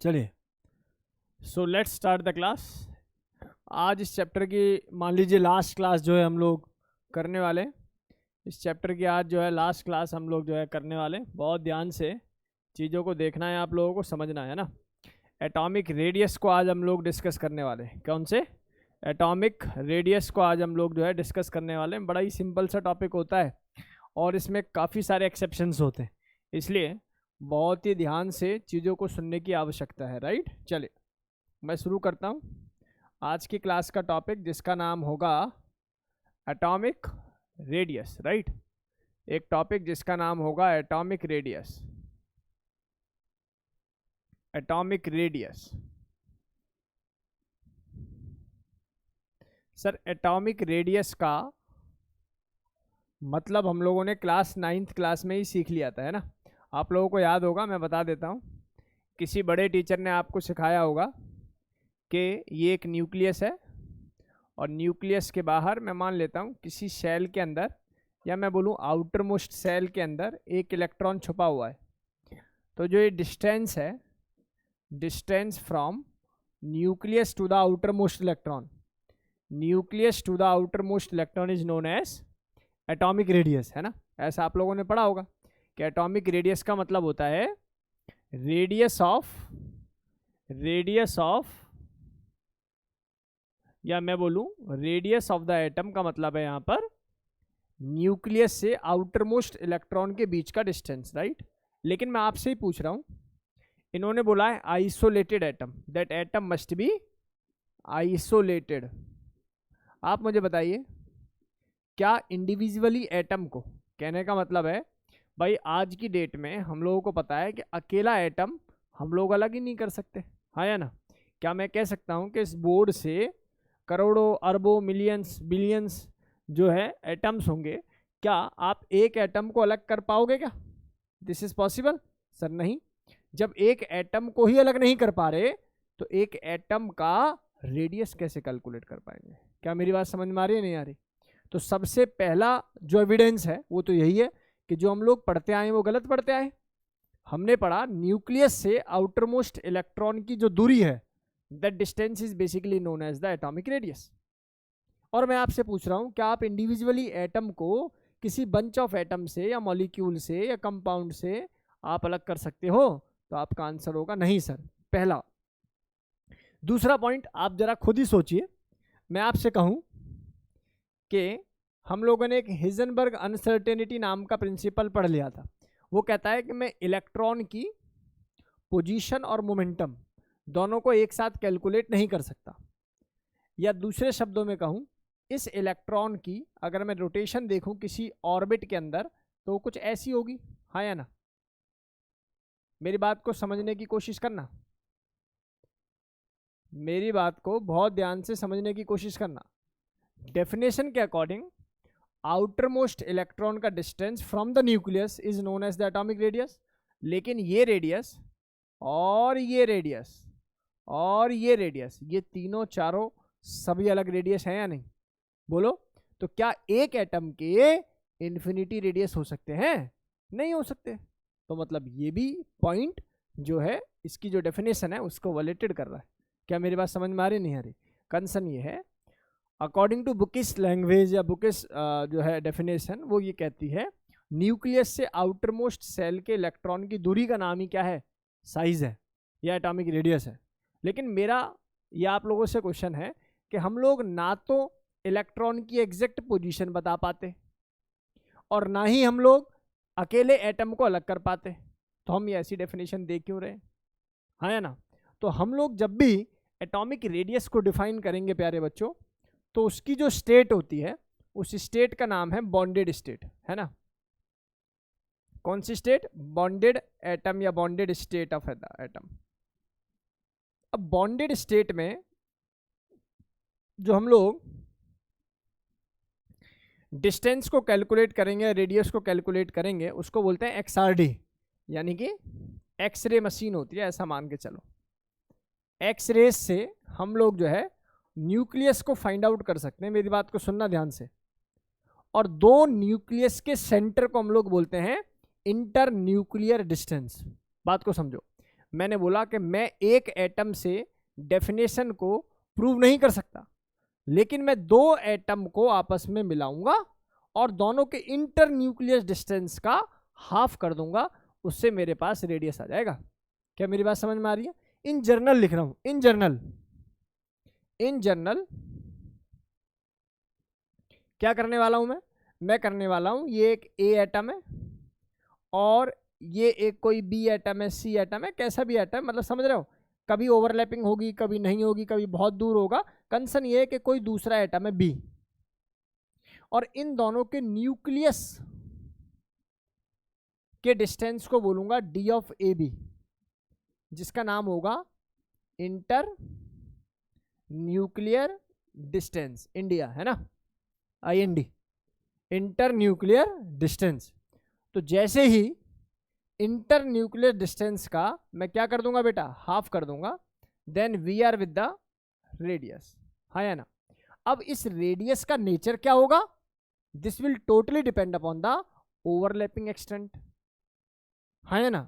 चलिए, so let's start the class. आज इस चैप्टर की मान लीजिए लास्ट क्लास जो है हम लोग करने वाले हैं। इस चैप्टर की आज जो है लास्ट क्लास हम लोग जो है करने वाले हैं। बहुत ध्यान से चीज़ों को देखना है, आप लोगों को समझना है ना। एटॉमिक रेडियस को आज हम लोग डिस्कस करने वाले हैं। कौन से? एटॉमिक रेडियस को आज हम लोग जो है डिस्कस करने वाले हैं। बड़ा ही सिंपल सा टॉपिक होता है और इसमें काफ़ी सारे एक्सेप्शंस होते हैं, इसलिए बहुत ही ध्यान से चीज़ों को सुनने की आवश्यकता है। राइट, चलिए मैं शुरू करता हूँ आज की क्लास का टॉपिक, जिसका नाम होगा एटॉमिक रेडियस। राइट, एक टॉपिक जिसका नाम होगा atomic radius. Atomic radius sir, atomic radius का मतलब हम लोगों ने क्लास 9th क्लास में ही सीख लिया था, है ना। आप लोगों को याद होगा, मैं बता देता हूँ। किसी बड़े टीचर ने आपको सिखाया होगा कि ये एक न्यूक्लियस है और न्यूक्लियस के बाहर मैं मान लेता हूँ किसी सेल के अंदर, या मैं बोलूँ आउटर मोस्ट सेल के अंदर एक इलेक्ट्रॉन छुपा हुआ है। तो जो ये डिस्टेंस है, distance from nucleus to the outer most electron, nucleus to the outer most electron is known as atomic radius, है ना। ऐसा आप लोगों ने पढ़ा होगा कि एटॉमिक रेडियस का मतलब होता है रेडियस ऑफ या मैं बोलूं रेडियस ऑफ द एटम का मतलब है यहाँ पर न्यूक्लियस से आउटर मोस्ट इलेक्ट्रॉन के बीच का डिस्टेंस। राइट, लेकिन मैं आपसे ही पूछ रहा हूं, इन्होंने बोला है isolated atom, that atom must be isolated. आप मुझे बताइए, क्या इंडिविजुअली एटम को, कहने का मतलब है भाई आज की डेट में हम लोगों को पता है कि अकेला एटम हम लोग अलग ही नहीं कर सकते, हाँ या ना। क्या मैं कह सकता हूं कि इस बोर्ड से करोड़ों अरबों मिलियंस बिलियंस जो है एटम्स होंगे, क्या आप एक एटम को अलग कर पाओगे? क्या दिस इज पॉसिबल? सर नहीं। जब एक एटम को ही अलग नहीं कर पा रहे तो एक एटम का रेडियस कैसे कैलकुलेट कर पाएंगे? क्या मेरी बात समझ में आ रही है, नहीं आ रही? तो सबसे पहला जो एविडेंस है वो तो यही है कि जो हम लोग पढ़ते आए वो गलत पढ़ते आए। हमने पढ़ा न्यूक्लियस से आउटर मोस्ट इलेक्ट्रॉन की जो दूरी है, that distance is basically known as the atomic radius. और मैं आपसे पूछ रहा हूं, क्या आप इंडिविजुअली एटम को किसी बंच ऑफ एटम से या मॉलिक्यूल से या कंपाउंड से आप अलग कर सकते हो? तो आपका आंसर होगा नहीं सर, पहला। दूसरा पॉइंट आप जरा खुद ही सोचिए। मैं आपसे कहूं कि हम लोगों ने एक हिजनबर्ग अनसर्टेनिटी नाम का प्रिंसिपल पढ़ लिया था। वो कहता है कि मैं इलेक्ट्रॉन की पोजीशन और मोमेंटम दोनों को एक साथ कैलकुलेट नहीं कर सकता, या दूसरे शब्दों में कहूं, इस इलेक्ट्रॉन की अगर मैं रोटेशन देखूं किसी ऑर्बिट के अंदर तो कुछ ऐसी होगी, हाँ या ना। मेरी बात को समझने की कोशिश करना, मेरी बात को बहुत ध्यान से समझने की कोशिश करना। डेफिनेशन के अकॉर्डिंग आउटर मोस्ट इलेक्ट्रॉन का distance from the nucleus is known as the atomic radius. लेकिन ये रेडियस और ये रेडियस और ये रेडियस, ये तीनों चारों सभी अलग रेडियस हैं या नहीं? बोलो। तो क्या एक एटम के इन्फिनिटी रेडियस हो सकते हैं? नहीं हो सकते। तो मतलब ये भी पॉइंट जो है इसकी जो डेफिनेशन है उसको वैलिडेट कर रहा है। क्या मेरी बात समझ में आ रही, नहीं आ रही? कंसर्न ये है, अकॉर्डिंग टू बुकिश लैंग्वेज या बुकिश जो है डेफिनेशन, वो ये कहती है न्यूक्लियस से आउटर मोस्ट सेल के इलेक्ट्रॉन की दूरी का नाम ही क्या है? साइज है या एटॉमिक रेडियस है। लेकिन मेरा या आप लोगों से क्वेश्चन है कि हम लोग ना तो इलेक्ट्रॉन की एग्जैक्ट पोजीशन बता पाते और ना ही हम लोग अकेले एटम को अलग कर पाते, तो हम ये ऐसी डेफिनेशन दे क्यों रहे, हाँ या ना। तो हम लोग जब भी एटॉमिक रेडियस को डिफाइन करेंगे प्यारे बच्चों, तो उसकी जो स्टेट होती है उस स्टेट का नाम है बॉन्डेड स्टेट, है ना। कौन सी स्टेट? बॉन्डेड एटम या बॉन्डेड स्टेट ऑफ एटम। अब बॉन्डेड स्टेट में जो हम लोग डिस्टेंस को कैलकुलेट करेंगे, रेडियस को कैलकुलेट करेंगे, उसको बोलते हैं एक्सआरडी, यानी कि एक्सरे मशीन होती है, ऐसा मान के चलो। एक्सरे से हम लोग जो है न्यूक्लियस को फाइंड आउट कर सकते हैं। मेरी बात को सुनना ध्यान से। और दो न्यूक्लियस के सेंटर को हम लोग बोलते हैं इंटर न्यूक्लियर डिस्टेंस। बात को समझो, मैंने बोला कि मैं एक एटम से डेफिनेशन को प्रूव नहीं कर सकता, लेकिन मैं दो एटम को आपस में मिलाऊंगा और दोनों के इंटर न्यूक्लियस डिस्टेंस का हाफ कर दूंगा, उससे मेरे पास रेडियस आ जाएगा। क्या मेरी बात समझ में आ रही है? इन जनरल लिख रहा हूं, इन जनरल क्या करने वाला हूं मैं करने वाला हूं, ये एक ए एटम है और ये एक कोई बी एटम है, सी एटम है, कैसा भी एटम, मतलब समझ रहे हो, कभी ओवरलैपिंग होगी, कभी नहीं होगी, कभी बहुत दूर होगा। कंसर्न ये है कि कोई दूसरा एटम है बी, और इन दोनों के न्यूक्लियस के डिस्टेंस को बोलूंगा डी ऑफ ए बी, जिसका नाम होगा इंटर न्यूक्लियर डिस्टेंस, इंडिया है ना, IND, इंटर न्यूक्लियर डिस्टेंस। तो जैसे ही इंटर न्यूक्लियर डिस्टेंस का मैं क्या कर दूंगा बेटा, हाफ कर दूंगा, then we are with the radius, हाँ या ना। अब इस रेडियस का नेचर क्या होगा, this will totally depend upon the overlapping extent, हाँ या ना।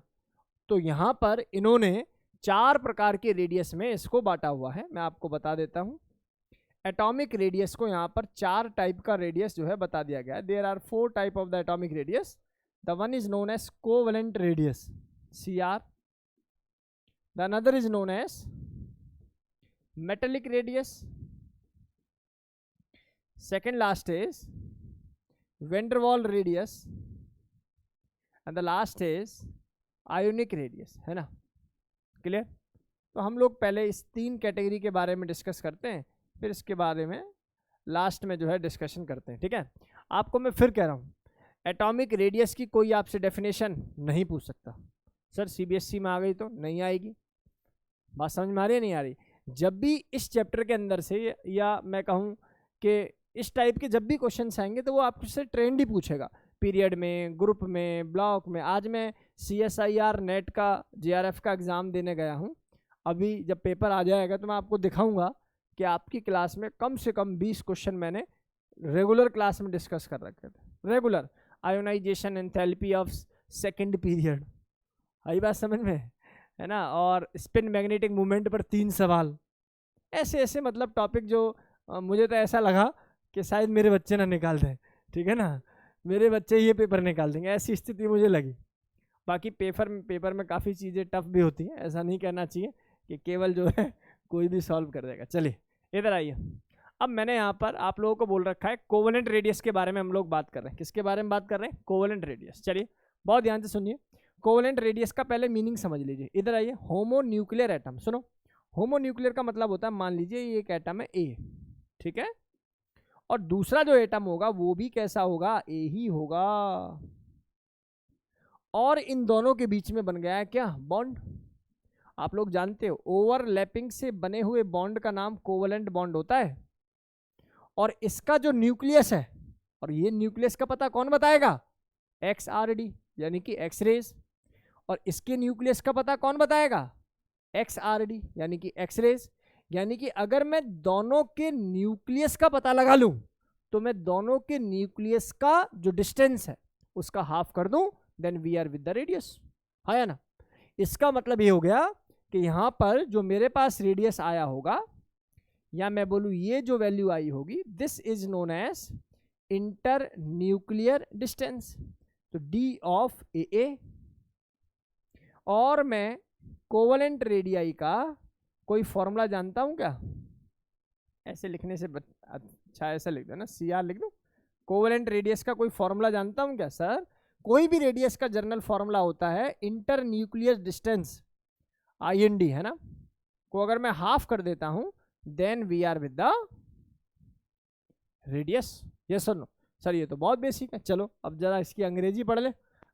तो यहां पर इन्होंने 4 प्रकार के रेडियस में इसको बांटा हुआ है, मैं आपको बता देता हूं। एटॉमिक रेडियस को यहाँ पर 4 टाइप का रेडियस जो है बता दिया गया है। There are 4 type of the atomic radius. The one is known as covalent radius, CR. The another is known as metallic radius. Second last is van der Waals radius and the last is ionic radius, है ना, clear. तो हम लोग पहले इस 3 category के बारे में डिस्कस करते हैं, फिर इसके बारे में लास्ट में जो है डिस्कशन करते हैं, ठीक है। आपको मैं फिर कह रहा हूँ, एटॉमिक रेडियस की कोई आपसे डेफिनेशन नहीं पूछ सकता। सर CBSE में आ गई तो नहीं आएगी, बात समझ में आ रही है नहीं आ रही। जब भी इस चैप्टर के अंदर से, या मैं कहूँ कि इस टाइप के जब भी क्वेश्चंस आएंगे तो वो आपसे ट्रेंड ही पूछेगा, पीरियड में, ग्रुप में, ब्लॉक में। आज मैं CSIR नेट का JRF का एग्ज़ाम देने गया हूँ, अभी जब पेपर आ जाएगा तो मैं आपको दिखाऊंगा कि आपकी क्लास में कम से कम 20 क्वेश्चन मैंने रेगुलर क्लास में डिस्कस कर रखे थे। Regular ionization enthalpy of second period, आई बात समझ में, है ना। और स्पिन मैग्नेटिक मूवमेंट पर 3 सवाल, ऐसे ऐसे मतलब टॉपिक जो मुझे तो ऐसा लगा कि शायद मेरे बच्चे ना निकाल दें, ठीक है ना, मेरे बच्चे ये पेपर निकाल देंगे, ऐसी स्थिति मुझे लगी। बाकी पेपर में काफ़ी चीज़ें टफ भी होती हैं, ऐसा नहीं कहना चाहिए कि केवल जो है कोई भी सॉल्व कर देगा। चलिए इधर आइए, अब मैंने यहाँ पर आप लोगों को बोल रखा है कोवेलेंट रेडियस के बारे में हम लोग बात कर रहे हैं। किसके बारे में बात कर रहे हैं? Covalent radius. चलिए बहुत ध्यान से सुनिए, कोवेलेंट रेडियस का पहले मीनिंग समझ लीजिए। इधर आइए, होमो न्यूक्लियर एटम, सुनो, होमो न्यूक्लियर का मतलब होता है, मान लीजिए ये एक एटम है A, ठीक है, और दूसरा जो एटम होगा वो भी कैसा होगा, A ही होगा, और इन दोनों के बीच में बन गया है क्या, बॉन्ड। आप लोग जानते हो ओवरलैपिंग से बने हुए बॉन्ड का नाम कोवेलेंट बॉन्ड होता है। और इसका जो न्यूक्लियस है, और ये न्यूक्लियस का पता कौन बताएगा, XRD यानी कि एक्स रेज, और इसके न्यूक्लियस का पता कौन बताएगा, XRD यानी कि एक्स रेज। यानी कि अगर मैं दोनों के न्यूक्लियस का पता लगा लूं तो मैं दोनों के न्यूक्लियस का जो डिस्टेंस है उसका हाफ कर दूं, then we are with the radius, हाँ या ना। इसका मतलब ये हो गया कि यहाँ पर जो मेरे पास रेडियस आया होगा, या मैं बोलूँ ये जो वैल्यू आई होगी, this is known as inter nuclear distance, तो D ऑफ AA। और मैं कोवेलेंट रेडियाई का कोई फॉर्मूला जानता हूँ क्या, ऐसे लिखने से अच्छा ऐसा लिख दो ना, CR लिख दो। कोवेलेंट रेडियस का कोई फॉर्मूला जानता हूँ क्या सर? कोई भी रेडियस का जनरल फॉर्मूला होता है इंटर न्यूक्लियर डिस्टेंस, IND, है ना, को अगर मैं हाफ कर देता हूं then we are with the radius. Yes और नो? सर ये तो बहुत बेसिक है। चलो अब जरा इसकी अंग्रेजी पढ़ ले।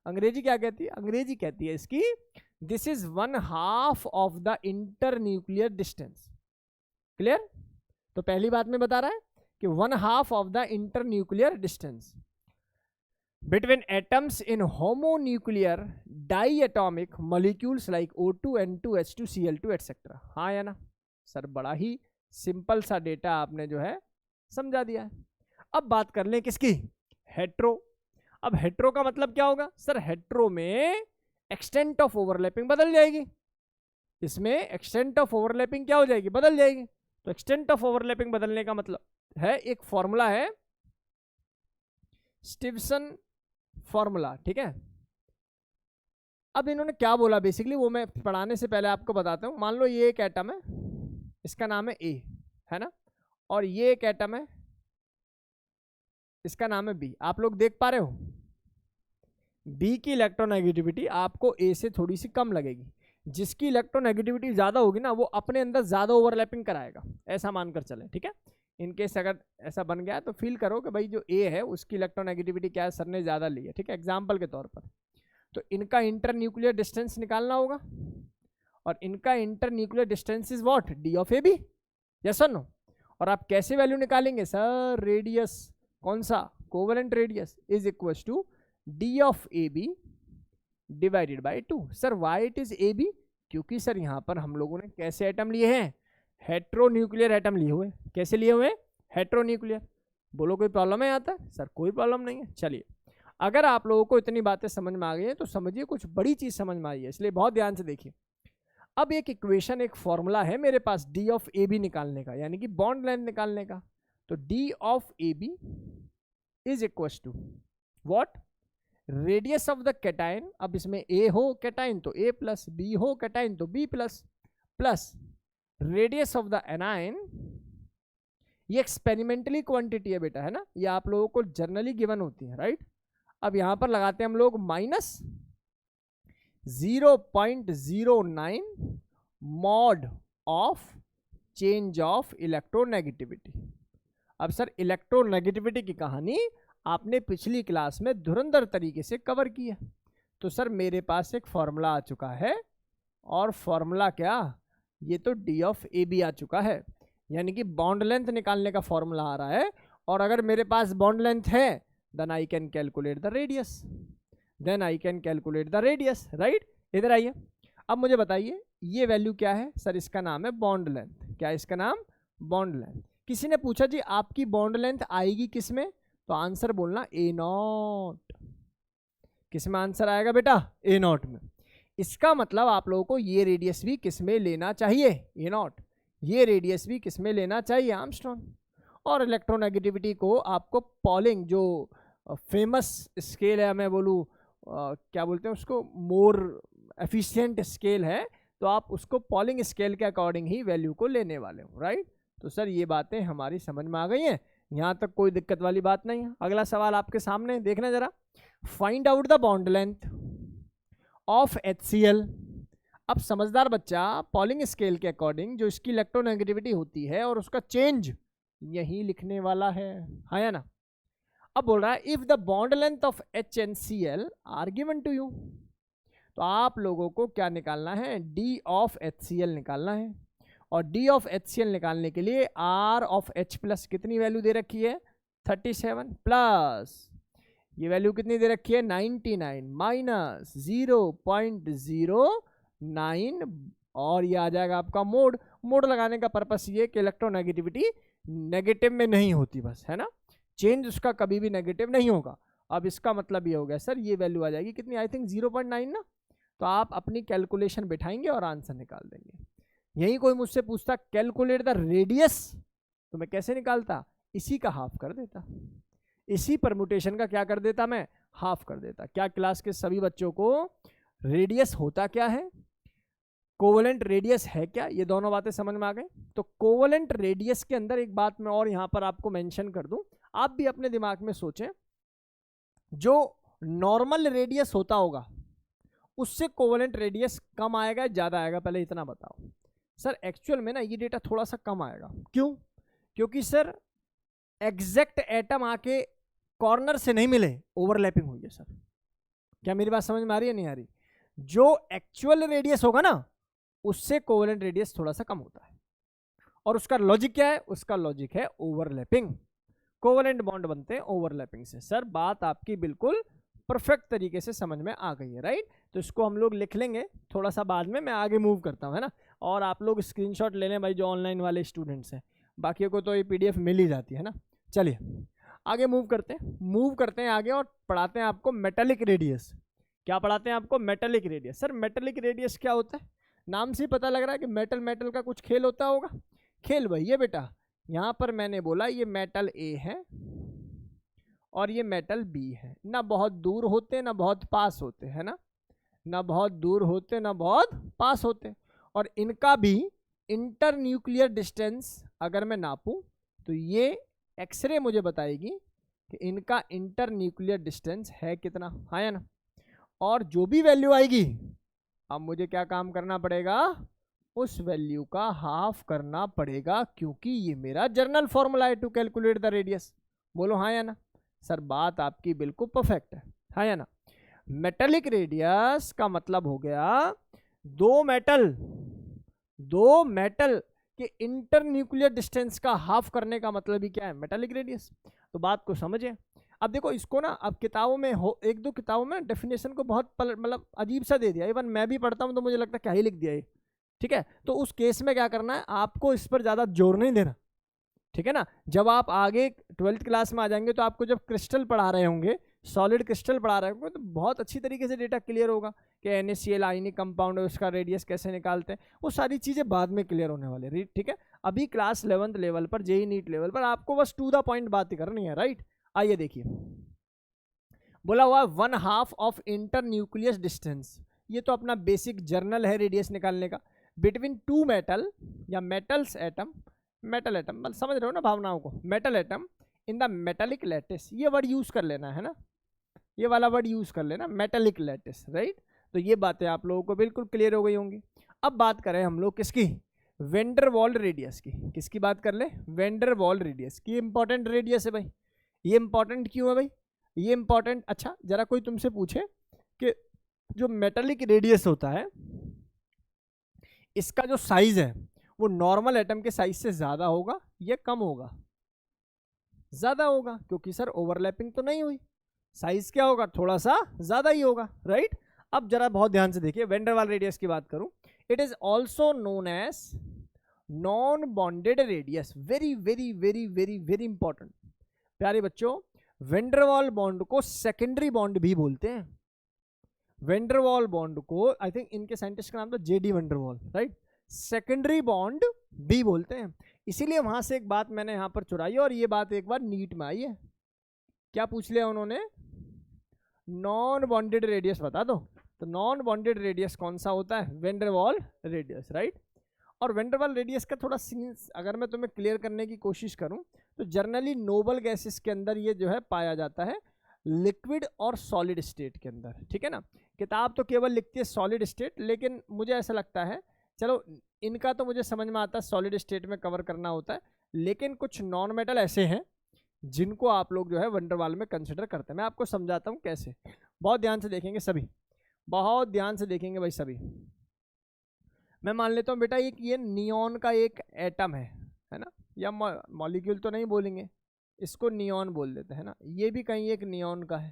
अंग्रेजी क्या कहती है? अंग्रेजी कहती है इसकी, this is 1/2 of the inter nuclear distance. Clear? तो पहली बात में बता रहा है कि 1/2 of the inter nuclear distance between atoms in homonuclear diatomic molecules like O2, N2, H2, Cl2 etc. हाँ या ना? सर बड़ा ही सिंपल सा डेटा आपने जो है समझा दिया है। अब बात कर लें किसकी? हेट्रो। अब हेट्रो का मतलब क्या होगा? सर हेट्रो में एक्सटेंट ऑफ ओवरलैपिंग बदल जाएगी। इसमें एक्सटेंट ऑफ ओवरलैपिंग क्या हो जाएगी, बदल जाएगी। तो एक्सटेंट ऑफ ओवरलैपिंग बदलने का मतलब है, एक फॉर्मूला है स्टीफसन फॉर्मूला, ठीक है। अब इन्होंने क्या बोला बेसिकली वो मैं पढ़ाने से पहले आपको बताता हूँ। मान लो ये एक एटम है, इसका नाम है ए, है ना, और ये एक एटम है, इसका नाम है बी। आप लोग देख पा रहे हो बी की इलेक्ट्रोनेगेटिविटी आपको ए से थोड़ी सी कम लगेगी। जिसकी इलेक्ट्रोनेगेटिविटी ज्यादा होगी ना वो अपने अंदर ज्यादा ओवरलैपिंग कराएगा, ऐसा मानकर चले, ठीक है। इनकेस अगर ऐसा बन गया तो फील करो कि भाई जो ए है उसकी इलेक्ट्रोनेगेटिविटी क्या है, सर ने ज्यादा ली है, ठीक है, एग्जाम्पल के तौर पर। तो इनका इंटर न्यूक्लियर डिस्टेंस निकालना होगा, और इनका inter nuclear distance is what, D of A B, yes और नो। और आप कैसे वैल्यू निकालेंगे सर, रेडियस कौन सा, covalent radius is equal to D of A B divided by 2। Sir why it is A B, क्योंकि sir यहाँ पर हम लोगों ने कैसे एटम लिए हैं, हेट्रोन्यूक्लियर एटम लिए हुए। कैसे लिए हुए, हेट्रोन्यूक्लियर। बोलो कोई प्रॉब्लम है यहाँ तक, सर कोई प्रॉब्लम नहीं है। चलिए, अगर आप लोगों को इतनी बातें समझ में आ गई है तो समझिए कुछ बड़ी चीज समझ में आई है, इसलिए बहुत ध्यान से देखिए। अब एक इक्वेशन, एक फॉर्मूला है मेरे पास डी ऑफ ए बी निकालने का, यानी कि बॉन्ड लेंथ निकालने का। तो D of A B is equal to what, radius of the cation. अब इसमें ए हो कैटायन तो ए प्लस, बी हो कैटायन तो B plus, plus radius of the anion. ये एक्सपेरिमेंटली क्वांटिटी है बेटा, है ना, ये आप लोगों को जनरली गिवन होती है, राइट। अब यहां पर लगाते हैं हम लोग minus 0.09 mod of change of electronegativity. अब सर इलेक्ट्रोनेगेटिविटी की कहानी आपने पिछली क्लास में धुरंधर तरीके से कवर की है। तो सर मेरे पास एक फॉर्मूला आ चुका है, और फॉर्मूला क्या, ये तो डी ऑफ ए बी आ चुका है, यानी कि बॉन्ड लेंथ निकालने का फॉर्मूला आ रहा है। और अगर मेरे पास बॉन्ड लेंथ है then I can calculate the radius, then I can calculate the radius, right. इधर आइए, अब मुझे बताइए ये वैल्यू क्या है, सर इसका नाम है बॉन्ड लेंथ। क्या है इसका नाम, बॉन्ड लेंथ। किसी ने पूछा जी आपकी बॉन्ड लेंथ आएगी किस में, तो आंसर बोलना ए नॉट। किस में आंसर आएगा बेटा, ए नॉट में। इसका मतलब आप लोगों को ये रेडियस भी किस में लेना चाहिए, ए नॉट। ये रेडियस भी किस में लेना चाहिए, आर्मस्ट्रॉन्ग। और इलेक्ट्रोनेगेटिविटी को आपको पॉलिंग, जो फेमस स्केल है, मैं बोलूँ क्या बोलते हैं उसको, मोर एफिशिएंट स्केल है, तो आप उसको पॉलिंग स्केल के अकॉर्डिंग ही वैल्यू को लेने वाले हो, राइट। तो सर ये बातें हमारी समझ में आ गई हैं, यहाँ तक कोई दिक्कत वाली बात नहीं है। अगला सवाल आपके सामने देखना जरा, find out the bond length of HCl। अब समझदार बच्चा पॉलिंग स्केल के अकॉर्डिंग जो इसकी इलेक्ट्रोनेगेटिविटी होती है और उसका चेंज यही लिखने वाला है, हाँ या ना। अब बोल रहा है if the bond length of HNCl are given to you, तो आप लोगों को क्या निकालना है, डी ऑफ HCl निकालना है। और डी ऑफ HCl निकालने के लिए आर ऑफ H प्लस कितनी वैल्यू दे रखी है, 37, प्लस ये वैल्यू कितनी दे रखी है, 99 माइनस 0.09, और ये आ जाएगा आपका मोड। मोड लगाने का पर्पस ये कि इलेक्ट्रोनेगेटिविटी नेगेटिव में नहीं होती, बस, है ना, चेंज उसका कभी भी नेगेटिव नहीं होगा। अब इसका मतलब ये हो गया सर ये वैल्यू आ जाएगी कितनी, आई थिंक 0.9 ना। तो आप अपनी कैलकुलेशन बिठाएंगे और आंसर निकाल देंगे। यही कोई मुझसे पूछता कैलकुलेट द रेडियस, तो मैं कैसे निकालता, इसी का हाफ कर देता, इसी परमुटेशन का क्या कर देता, मैं हाफ कर देता। क्या क्लास के सभी बच्चों को रेडियस होता क्या है, कोवेलेंट रेडियस है क्या, ये दोनों बातें समझ में आ गई। तो कोवेलेंट रेडियस के अंदर एक बात मैं और यहां पर आपको मेंशन कर दूं, आप भी अपने दिमाग में सोचें, जो नॉर्मल रेडियस होता होगा उससे कोवेलेंट रेडियस कम आएगा ज्यादा आएगा, पहले इतना बताओ। सर एक्चुअल में ना ये डेटा थोड़ा सा कम आएगा, क्यों, क्योंकि सर एग्जैक्ट एटम आके कॉर्नर से नहीं मिले, ओवरलैपिंग हुई है। सर क्या मेरी बात समझ में आ रही है, नहीं आ रही। जो एक्चुअल रेडियस होगा ना उससे कोवेलेंट रेडियस थोड़ा सा कम होता है, और उसका लॉजिक क्या है, उसका लॉजिक है ओवरलैपिंग। कोवेलेंट बॉन्ड बनते हैं ओवरलैपिंग से। सर बात आपकी बिल्कुल परफेक्ट तरीके से समझ में आ गई है, राइट। तो इसको हम लोग लिख लेंगे थोड़ा सा बाद में, मैं आगे मूव करता हूँ, है ना। और आप लोग स्क्रीनशॉट ले लें भाई, जो ऑनलाइन वाले स्टूडेंट्स हैं, बाकियों को तो ये PDF मिल ही जाती है ना। चलिए आगे मूव करते हैं आगे, और पढ़ाते हैं आपको मेटेलिक रेडियस। क्या पढ़ाते हैं आपको, metallic radius. Sir metallic radius क्या होता है, नाम से पता लग रहा है कि मेटल मेटल का कुछ खेल होता होगा। खेल वही है बेटा, यहाँ पर मैंने बोला ये मेटल ए है और ये मेटल बी है, ना बहुत दूर होते ना बहुत पास होते, है ना, ना बहुत दूर होते ना बहुत पास होते। और इनका भी इंटर न्यूक्लियर डिस्टेंस अगर मैं नापूं तो ये एक्सरे मुझे बताएगी कि इनका इंटर न्यूक्लियर डिस्टेंस है कितना, हाँ या ना। और जो भी वैल्यू आएगी अब मुझे क्या काम करना पड़ेगा, उस वैल्यू का हाफ करना पड़ेगा, क्योंकि ये मेरा जर्नल फॉर्मूला है टू कैलकुलेट द रेडियस। बोलो हाँ या ना। सर बात आपकी बिल्कुल परफेक्ट है, हाँ या ना। मेटेलिक रेडियस का मतलब हो गया दो मेटल के इंटर न्यूक्लियर डिस्टेंस का हाफ करने का मतलब ही क्या है, मेटेलिक रेडियस। तो बात को समझे। अब देखो इसको ना, अब किताबों में हो, एक दो किताबों में डेफिनेशन को बहुत मतलब अजीब सा दे दिया, इवन मैं भी पढ़ता हूँ तो मुझे लगता है क्या ही लिख दिया ये, ठीक है। तो उस केस में क्या करना है, आपको इस पर ज़्यादा जोर नहीं देना, ठीक है ना। जब आप आगे 12th क्लास में आ जाएंगे तो आपको जब क्रिस्टल पढ़ा रहे होंगे, सॉलिड क्रिस्टल पढ़ा रहे होंगे, तो बहुत अच्छी तरीके से डेटा क्लियर होगा कि NaCl आयनिक कंपाउंड है, उसका रेडियस कैसे निकालते हैं, वो सारी चीज़ें बाद में क्लियर होने वाले, ठीक है। अभी क्लास 11th लेवल पर, JEE नीट लेवल पर आपको बस टू द पॉइंट बात करनी है, राइट। आइए देखिए, बोला हुआ 1/2 ऑफ इंटर न्यूक्लियस डिस्टेंस, ये तो अपना बेसिक जर्नल है रेडियस निकालने का, बिटवीन टू मेटल या मेटल्स एटम, मेटल एटम मतलब समझ रहे हो ना भावनाओं को, metal atom in the metallic lattice, ये वर्ड यूज कर लेना है ना, ये वाला वर्ड यूज कर लेना, मेटेलिक लैटिस, राइट। तो ये बातें आप लोगों को बिल्कुल क्लियर हो गई होंगी। अब बात करें हम लोग किसकी, वेंडर वॉल रेडियस की। किसकी बात कर ले, वेंडर वॉल रेडियस की। इंपॉर्टेंट रेडियस है भाई, ये इंपॉर्टेंट क्यों है भाई, ये इंपॉर्टेंट, अच्छा जरा कोई तुमसे पूछे कि जो मेटेलिक रेडियस होता है इसका जो साइज है वो नॉर्मल एटम के साइज से ज्यादा होगा या कम होगा, ज्यादा होगा, क्योंकि सर ओवरलैपिंग तो नहीं हुई, साइज क्या होगा, थोड़ा सा ज्यादा ही होगा, राइट। अब जरा बहुत ध्यान से देखिए, वेन डेर वाल रेडियस की बात करूं, it is also known as non bonded radius. Very very very very very important प्यारे बच्चों, वेन डेर वाल बॉन्ड को सेकेंडरी बॉन्ड भी बोलते हैं। वेन डेर वाल बॉन्ड को आई थिंक इनके साइंटिस्ट का नाम था JD वेन डेर वाल, राइट, सेकेंडरी बॉन्ड भी बोलते हैं। इसीलिए वहां से एक बात मैंने यहां पर चुराई और ये बात एक बार नीट में आई है, क्या पूछ लिया उन्होंने, नॉन बॉन्डेड रेडियस बता दो। तो नॉन बॉन्डेड रेडियस कौन सा होता है, when der Waals radius, right. और वेन डेर वाल रेडियस का थोड़ा सीन्स अगर मैं तुम्हें क्लियर करने की कोशिश करूं तो जनरली नोबल गैसेस के अंदर ये जो है पाया जाता है, लिक्विड और सॉलिड स्टेट के अंदर, ठीक है ना। किताब तो केवल लिखती है सॉलिड स्टेट, लेकिन मुझे ऐसा लगता है, चलो इनका तो मुझे समझ में आता है सॉलिड स्टेट में कवर करना होता है, लेकिन कुछ नॉन मेटल ऐसे हैं जिनको आप लोग जो है वेन डेर वाल में कंसिडर करते हैं। मैं आपको समझाता हूँ कैसे, बहुत ध्यान से देखेंगे सभी, बहुत ध्यान से देखेंगे भाई सभी। मैं मान लेता हूँ बेटा ये नियॉन का एक एटम है ना, या मॉलिक्यूल तो नहीं बोलेंगे, इसको नियॉन बोल देते हैं ना, ये भी कहीं एक नियॉन का है।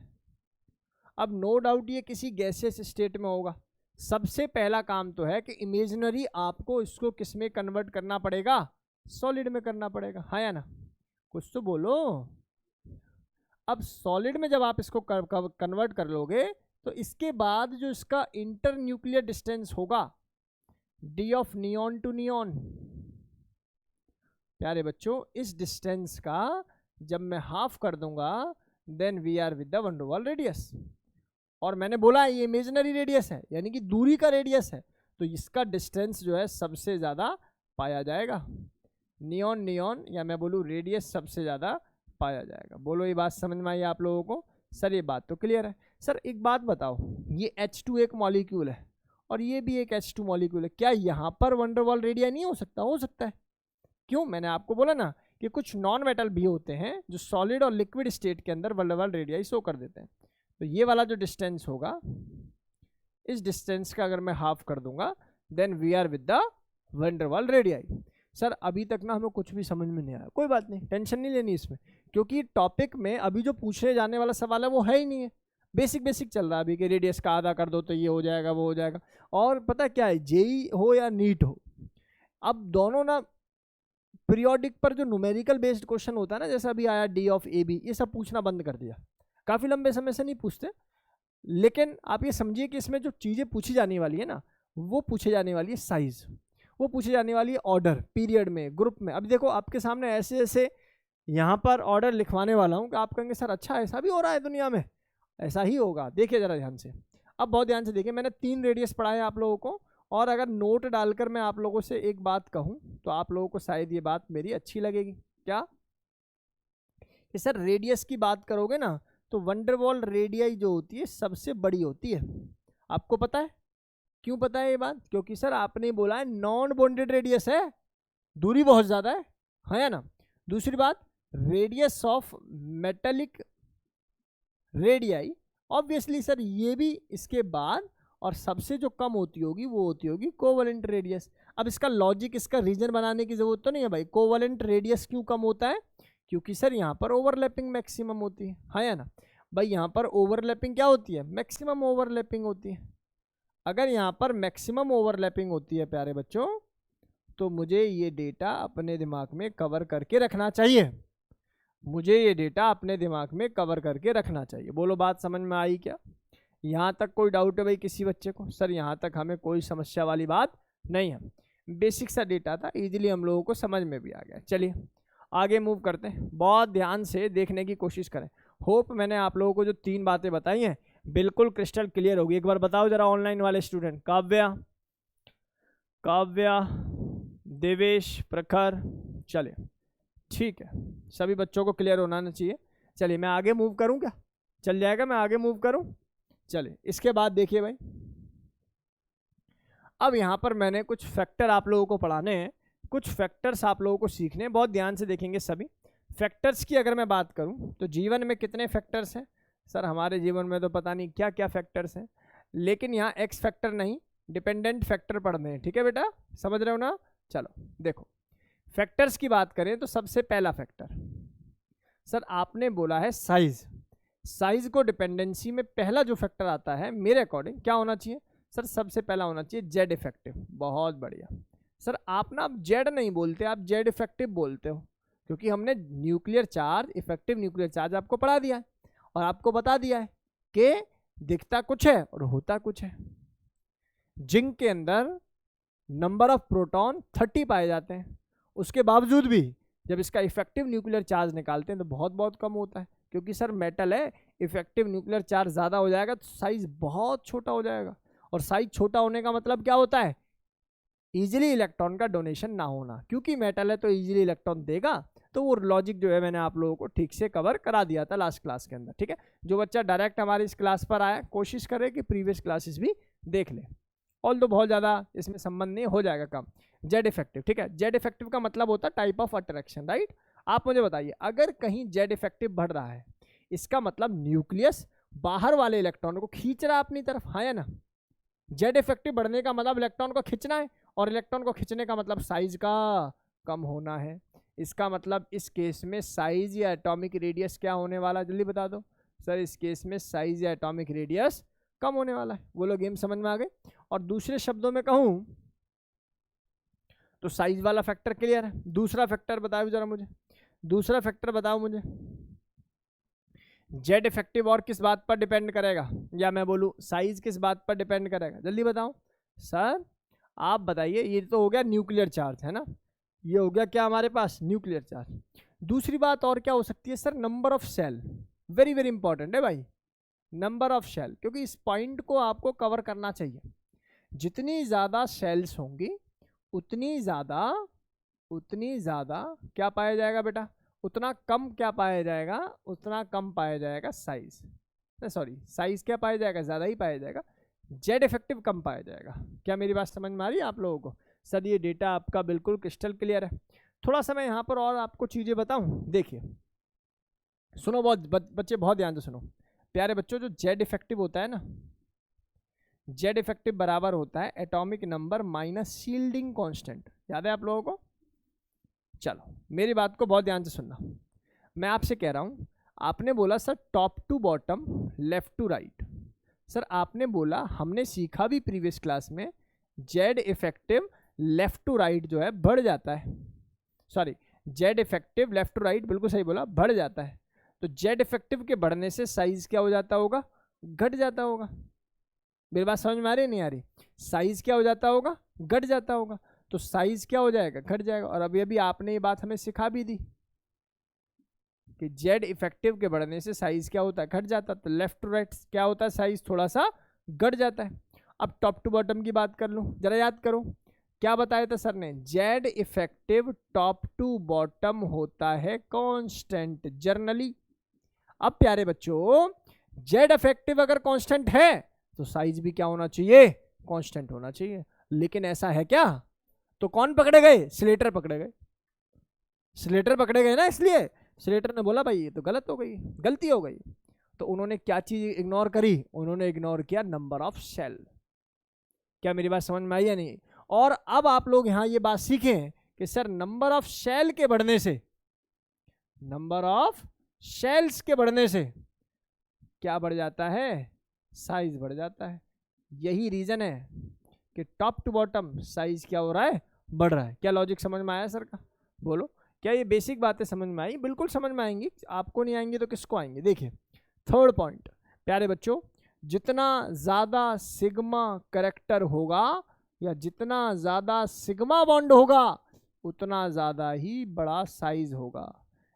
अब नो डाउट ये किसी गैसियस स्टेट में होगा। सबसे पहला काम तो है कि इमेजिनरी आपको इसको किस में कन्वर्ट करना पड़ेगा, सॉलिड में करना पड़ेगा, हाँ या ना, कुछ तो बोलो। अब सॉलिड में जब आप इसको कन्वर्ट कर लोगे तो इसके बाद जो इसका इंटर न्यूक्लियर डिस्टेंस होगा, D of neon to neon, प्यारे बच्चों इस डिस्टेंस का जब मैं हाफ कर दूंगा then we are with the van der Waals radius. और मैंने बोला ये इमेजिनरी रेडियस है, यानी कि दूरी का रेडियस है, तो इसका डिस्टेंस जो है सबसे ज़्यादा पाया जाएगा, नियॉन नियॉन या मैं बोलूँ रेडियस सबसे ज़्यादा पाया जाएगा। बोलो ये बात समझ में आई आप लोगों को, सर ये बात तो क्लियर है। सर एक बात बताओ, ये H2 एक मॉलिक्यूल है और ये भी एक H2 मॉलिक्यूल है, क्या यहाँ पर वेन डेर वाल रेडियस नहीं हो सकता, हो सकता है। क्यों, मैंने आपको बोला ना कि कुछ नॉन मेटल भी होते हैं जो सॉलिड और लिक्विड स्टेट के अंदर when der Waals radius show कर देते हैं। तो ये वाला जो डिस्टेंस होगा, इस डिस्टेंस का अगर मैं हाफ कर दूंगा then we are with the van der Waals radius. Sir अभी तक ना हमें कुछ भी समझ में नहीं आया, कोई बात नहीं, टेंशन नहीं लेनी इसमें, क्योंकि टॉपिक में अभी जो पूछने जाने वाला सवाल है वो है ही नहीं है, बेसिक बेसिक चल रहा है अभी कि रेडियस का आधा कर दो तो ये हो जाएगा वो हो जाएगा। और पता क्या है, JEE हो या नीट हो, अब दोनों ना पीरियोडिक पर जो न्यूमेरिकल बेस्ड क्वेश्चन होता है ना, जैसा अभी आया D ऑफ AB, ये सब पूछना बंद कर दिया, काफ़ी लंबे समय से नहीं पूछते। लेकिन आप ये समझिए कि इसमें जो चीज़ें पूछी जाने वाली है ना वो पूछे जाने वाली है साइज, वो पूछे जाने वाली है ऑर्डर, पीरियड में, ग्रुप में। अभी देखो आपके सामने ऐसे ऐसे यहाँ पर ऑर्डर लिखवाने वाला हूँ कि आप कहेंगे सर अच्छा ऐसा भी हो रहा है दुनिया में, ऐसा ही होगा। देखिए जरा ध्यान से, अब बहुत ध्यान से देखिए, मैंने 3 रेडियस पढ़ाए आप लोगों को, और अगर नोट डालकर मैं आप लोगों से एक बात कहूँ तो आप लोगों को शायद ये बात मेरी अच्छी लगेगी। क्या कि सर रेडियस की बात करोगे ना तो वंडरवॉल रेडियाई जो होती है सबसे बड़ी होती है। आपको पता है क्यों पता है ये बात? क्योंकि सर आपने बोला है नॉन बॉन्डेड रेडियस है, दूरी बहुत ज़्यादा है या ना। दूसरी बात, radius of metallic radii, obviously sir ये भी इसके बाद, और सबसे जो कम होती होगी वो होती होगी कोवलेंट रेडियस। अब इसका लॉजिक, इसका रीजन बनाने की जरूरत तो नहीं है भाई। कोवलेंट रेडियस क्यों कम होता है? क्योंकि सर यहाँ पर ओवरलैपिंग मैक्सिमम होती है या ना भाई। यहाँ पर ओवरलैपिंग क्या होती है? मैक्सिमम ओवरलैपिंग होती है। अगर यहाँ पर मैक्सिमम ओवरलैपिंग होती है प्यारे बच्चों, तो मुझे ये डेटा अपने दिमाग में कवर करके रखना चाहिए, मुझे ये डेटा अपने दिमाग में कवर करके रखना चाहिए। बोलो बात समझ में आई क्या? यहाँ तक कोई डाउट है भाई किसी बच्चे को? सर यहाँ तक हमें कोई समस्या वाली बात नहीं है, बेसिक सा डेटा था, इजीली हम लोगों को समझ में भी आ गया। चलिए आगे मूव करते हैं, बहुत ध्यान से देखने की कोशिश करें। होप मैंने आप लोगों को जो 3 बातें बताई हैं बिल्कुल क्रिस्टल क्लियर होगी। एक बार बताओ जरा ऑनलाइन वाले स्टूडेंट, काव्या, देवेश, प्रखर, चलिए ठीक है, सभी बच्चों को क्लियर होना चाहिए। चलिए मैं आगे मूव करूं क्या? चल जाएगा, मैं आगे मूव करूं? चलिए इसके बाद देखिए भाई, अब यहाँ पर मैंने कुछ फैक्टर आप लोगों को पढ़ाने हैं, कुछ फैक्टर्स आप लोगों को सीखने हैं, बहुत ध्यान से देखेंगे सभी फैक्टर्स की। अगर मैं बात करूं तो जीवन में कितने फैक्टर्स हैं? सर हमारे जीवन में तो पता नहीं क्या क्या फैक्टर्स हैं, लेकिन यहाँ एक्स फैक्टर नहीं, डिपेंडेंट फैक्टर पढ़ने हैं। ठीक है बेटा, समझ रहे हो ना? चलो देखो, फैक्टर्स की बात करें तो सबसे पहला फैक्टर, सर आपने बोला है साइज। साइज को डिपेंडेंसी में पहला जो फैक्टर आता है मेरे अकॉर्डिंग क्या होना चाहिए? सर सबसे पहला होना चाहिए जेड इफेक्टिव। बहुत बढ़िया सर, आप ना अब जेड नहीं बोलते, आप जेड इफेक्टिव बोलते हो, क्योंकि हमने nuclear charge, effective nuclear charge आपको पढ़ा दिया है और आपको बता दिया है कि दिखता कुछ है और होता कुछ है। जिंक के अंदर नंबर ऑफ प्रोटॉन 30 पाए जाते हैं, उसके बावजूद भी जब इसका इफेक्टिव न्यूक्लियर चार्ज निकालते हैं तो बहुत बहुत कम होता है, क्योंकि सर मेटल है, इफेक्टिव न्यूक्लियर चार्ज ज़्यादा हो जाएगा तो साइज बहुत छोटा हो जाएगा, और साइज छोटा होने का मतलब क्या होता है? इजीली इलेक्ट्रॉन का डोनेशन ना होना, क्योंकि मेटल है तो इजीली इलेक्ट्रॉन देगा। तो वो लॉजिक जो है मैंने आप लोगों को ठीक से कवर करा दिया था लास्ट क्लास के अंदर। ठीक है, जो बच्चा डायरेक्ट हमारी इस क्लास पर आया कोशिश करे कि प्रीवियस क्लासेस भी देख ले, ऑल तो बहुत ज़्यादा इसमें संबंध नहीं, हो जाएगा काम। जेड इफेक्टिव, ठीक है, जेड इफेक्टिव का मतलब होता है टाइप ऑफ अट्रैक्शन, राइट। आप मुझे बताइए, अगर कहीं जेड इफेक्टिव बढ़ रहा है इसका मतलब न्यूक्लियस बाहर वाले इलेक्ट्रॉन को खींच रहा है अपनी तरफ, हाँ या ना। जेड इफेक्टिव बढ़ने का मतलब इलेक्ट्रॉन को खींचना है, और इलेक्ट्रॉन को खींचने का मतलब साइज का कम होना है। इसका मतलब इस केस में साइज या एटॉमिक रेडियस क्या होने वाला है? जल्दी बता दो सर। इस केस में साइज या एटॉमिक रेडियस कम होने वाला है। वो लोग गेम समझ में आ गए। और दूसरे शब्दों में कहूं तो साइज वाला फैक्टर क्लियर है। दूसरा फैक्टर बताओ जरा मुझे, दूसरा फैक्टर बताओ मुझे। जेड इफेक्टिव और किस बात पर डिपेंड करेगा, या मैं बोलूं साइज किस बात पर डिपेंड करेगा? जल्दी बताओ सर, आप बताइए। ये तो हो गया न्यूक्लियर चार्ज, है ना, ये हो गया क्या हमारे पास? Nuclear charge. दूसरी बात और क्या हो सकती है sir? Number of shell, very very important है भाई, नंबर ऑफ सेल, क्योंकि इस पॉइंट को आपको कवर करना चाहिए। जितनी ज़्यादा सेल्स होंगी उतनी ज़्यादा क्या पाया जाएगा बेटा? उतना कम क्या पाया जाएगा? उतना कम पाया जाएगा साइज, सॉरी साइज क्या पाया जाएगा? ज़्यादा ही पाया जाएगा, जेड इफेक्टिव कम पाया जाएगा। क्या मेरी बात समझ में आ रही है आप लोगों को? सर ये डेटा आपका बिल्कुल क्रिस्टल क्लियर है। थोड़ा सा मैं यहाँ पर और आपको चीज़ें बताऊँ, देखिए सुनो, बहुत बच्चे बहुत ध्यान से सुनो प्यारे बच्चों। जो जेड इफेक्टिव होता है ना, जेड इफेक्टिव बराबर होता है atomic number minus shielding constant. याद है आप लोगों को? चलो मेरी बात को बहुत ध्यान से सुनना। मैं आपसे कह रहा हूँ, आपने बोला sir top to bottom, left to right. Sir आपने बोला, हमने सीखा भी प्रीवियस क्लास में, Z effective left to right जो है बढ़ जाता है। Sorry, Z effective left to right, बिल्कुल सही बोला, बढ़ जाता है। तो जेड इफेक्टिव के बढ़ने से साइज क्या हो जाता होगा? घट जाता होगा। मेरी बात समझ में आ रही है नहीं आ रही? साइज क्या हो जाता होगा, घट जाता होगा, तो साइज क्या हो जाएगा, घट जाएगा। और अभी अभी आपने ये बात हमें सिखा भी दी कि जेड इफेक्टिव के बढ़ने से साइज क्या होता है, घट जाता है। तो लेफ्ट टू राइट क्या होता है, साइज थोड़ा सा घट जाता है। अब टॉप टू बॉटम की बात कर लूं, जरा याद करो क्या बताया था सर ने, Z effective top to bottom होता है कांस्टेंट जर्नली। अब प्यारे बच्चों, जेड इफेक्टिव अगर कांस्टेंट है तो साइज भी क्या होना चाहिए, कांस्टेंट होना चाहिए। लेकिन ऐसा है क्या? तो कौन पकड़े गए, स्लेटर पकड़े गए, स्लेटर पकड़े गए ना, इसलिए स्लेटर ने बोला भाई ये तो गलत हो गई, गलती हो गई। तो उन्होंने क्या चीज इग्नोर करी, उन्होंने इग्नोर किया नंबर ऑफ सेल। क्या मेरी बात समझ में आई या नहीं? और अब आप लोग यहां ये बात सीखें कि सर नंबर ऑफ सेल के बढ़ने से, नंबर ऑफ सेल्स के बढ़ने से क्या बढ़ जाता है, साइज बढ़ जाता है। यही रीजन है कि टॉप टू बॉटम साइज क्या हो रहा है, बढ़ रहा है। क्या लॉजिक समझ में आया सर का? बोलो, क्या ये बेसिक बातें समझ में आई? बिल्कुल समझ में आएंगी, आपको नहीं आएंगी तो किसको आएंगे। देखिए थर्ड पॉइंट, प्यारे बच्चों, जितना ज़्यादा सिग्मा करेक्टर होगा या जितना ज़्यादा सिग्मा बॉन्ड होगा उतना ज़्यादा ही बड़ा साइज होगा,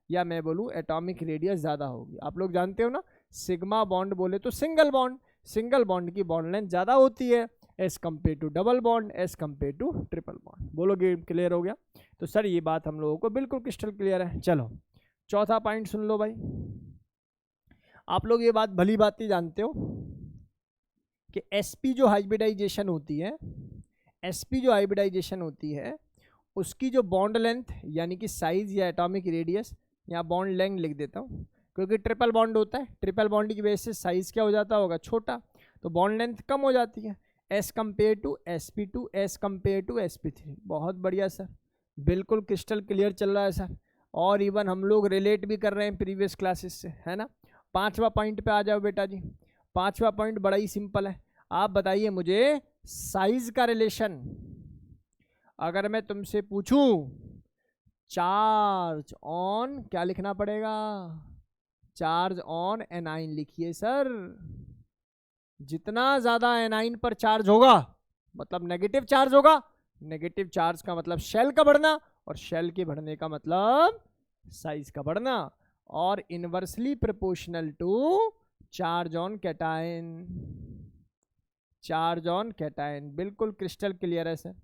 या मैं बोलूँ एटॉमिक रेडियस ज़्यादा होगी। आप लोग जानते हो ना, सिग्मा बॉन्ड बोले तो सिंगल बॉन्ड, सिंगल बॉन्ड की बॉन्ड लेंथ ज़्यादा होती है as compare to double bond, as compare to triple bond. बोलो गेम क्लियर हो गया? तो सर ये बात हम लोगों को बिल्कुल क्रिस्टल क्लियर है। चलो चौथा पॉइंट सुन लो भाई। आप लोग ये बात भली बात ही जानते हो कि sp जो हाइब्रिडाइजेशन होती है, sp जो हाइब्रिडाइजेशन होती है उसकी जो बॉन्ड लेंथ यानी कि साइज या एटॉमिक रेडियस, या बॉन्ड लेंथ लिख देता हूँ क्योंकि ट्रिपल बॉन्ड होता है, ट्रिपल बॉन्ड की वजह से साइज क्या हो जाता होगा, छोटा, तो बॉन्ड लेंथ कम हो जाती है as compare to sp2, as compare to sp3। बहुत बढ़िया सर, बिल्कुल क्रिस्टल क्लियर चल रहा है सर, और इवन हम लोग रिलेट भी कर रहे हैं प्रीवियस क्लासेस से, है ना। पांचवा पॉइंट पे आ जाओ बेटा जी। पांचवा पॉइंट बड़ा ही सिंपल है, आप बताइए मुझे साइज का रिलेशन। अगर मैं तुमसे पूछूं चार्ज ऑन, क्या लिखना पड़ेगा, चार्ज ऑन एनाइन लिखिए सर। जितना ज्यादा एनाइन पर चार्ज होगा मतलब नेगेटिव चार्ज होगा, नेगेटिव चार्ज का मतलब शेल का बढ़ना, और शेल के बढ़ने का मतलब साइज का बढ़ना, और inversely proportional to charge on cation, charge on cation. बिल्कुल क्रिस्टल क्लियर है सर,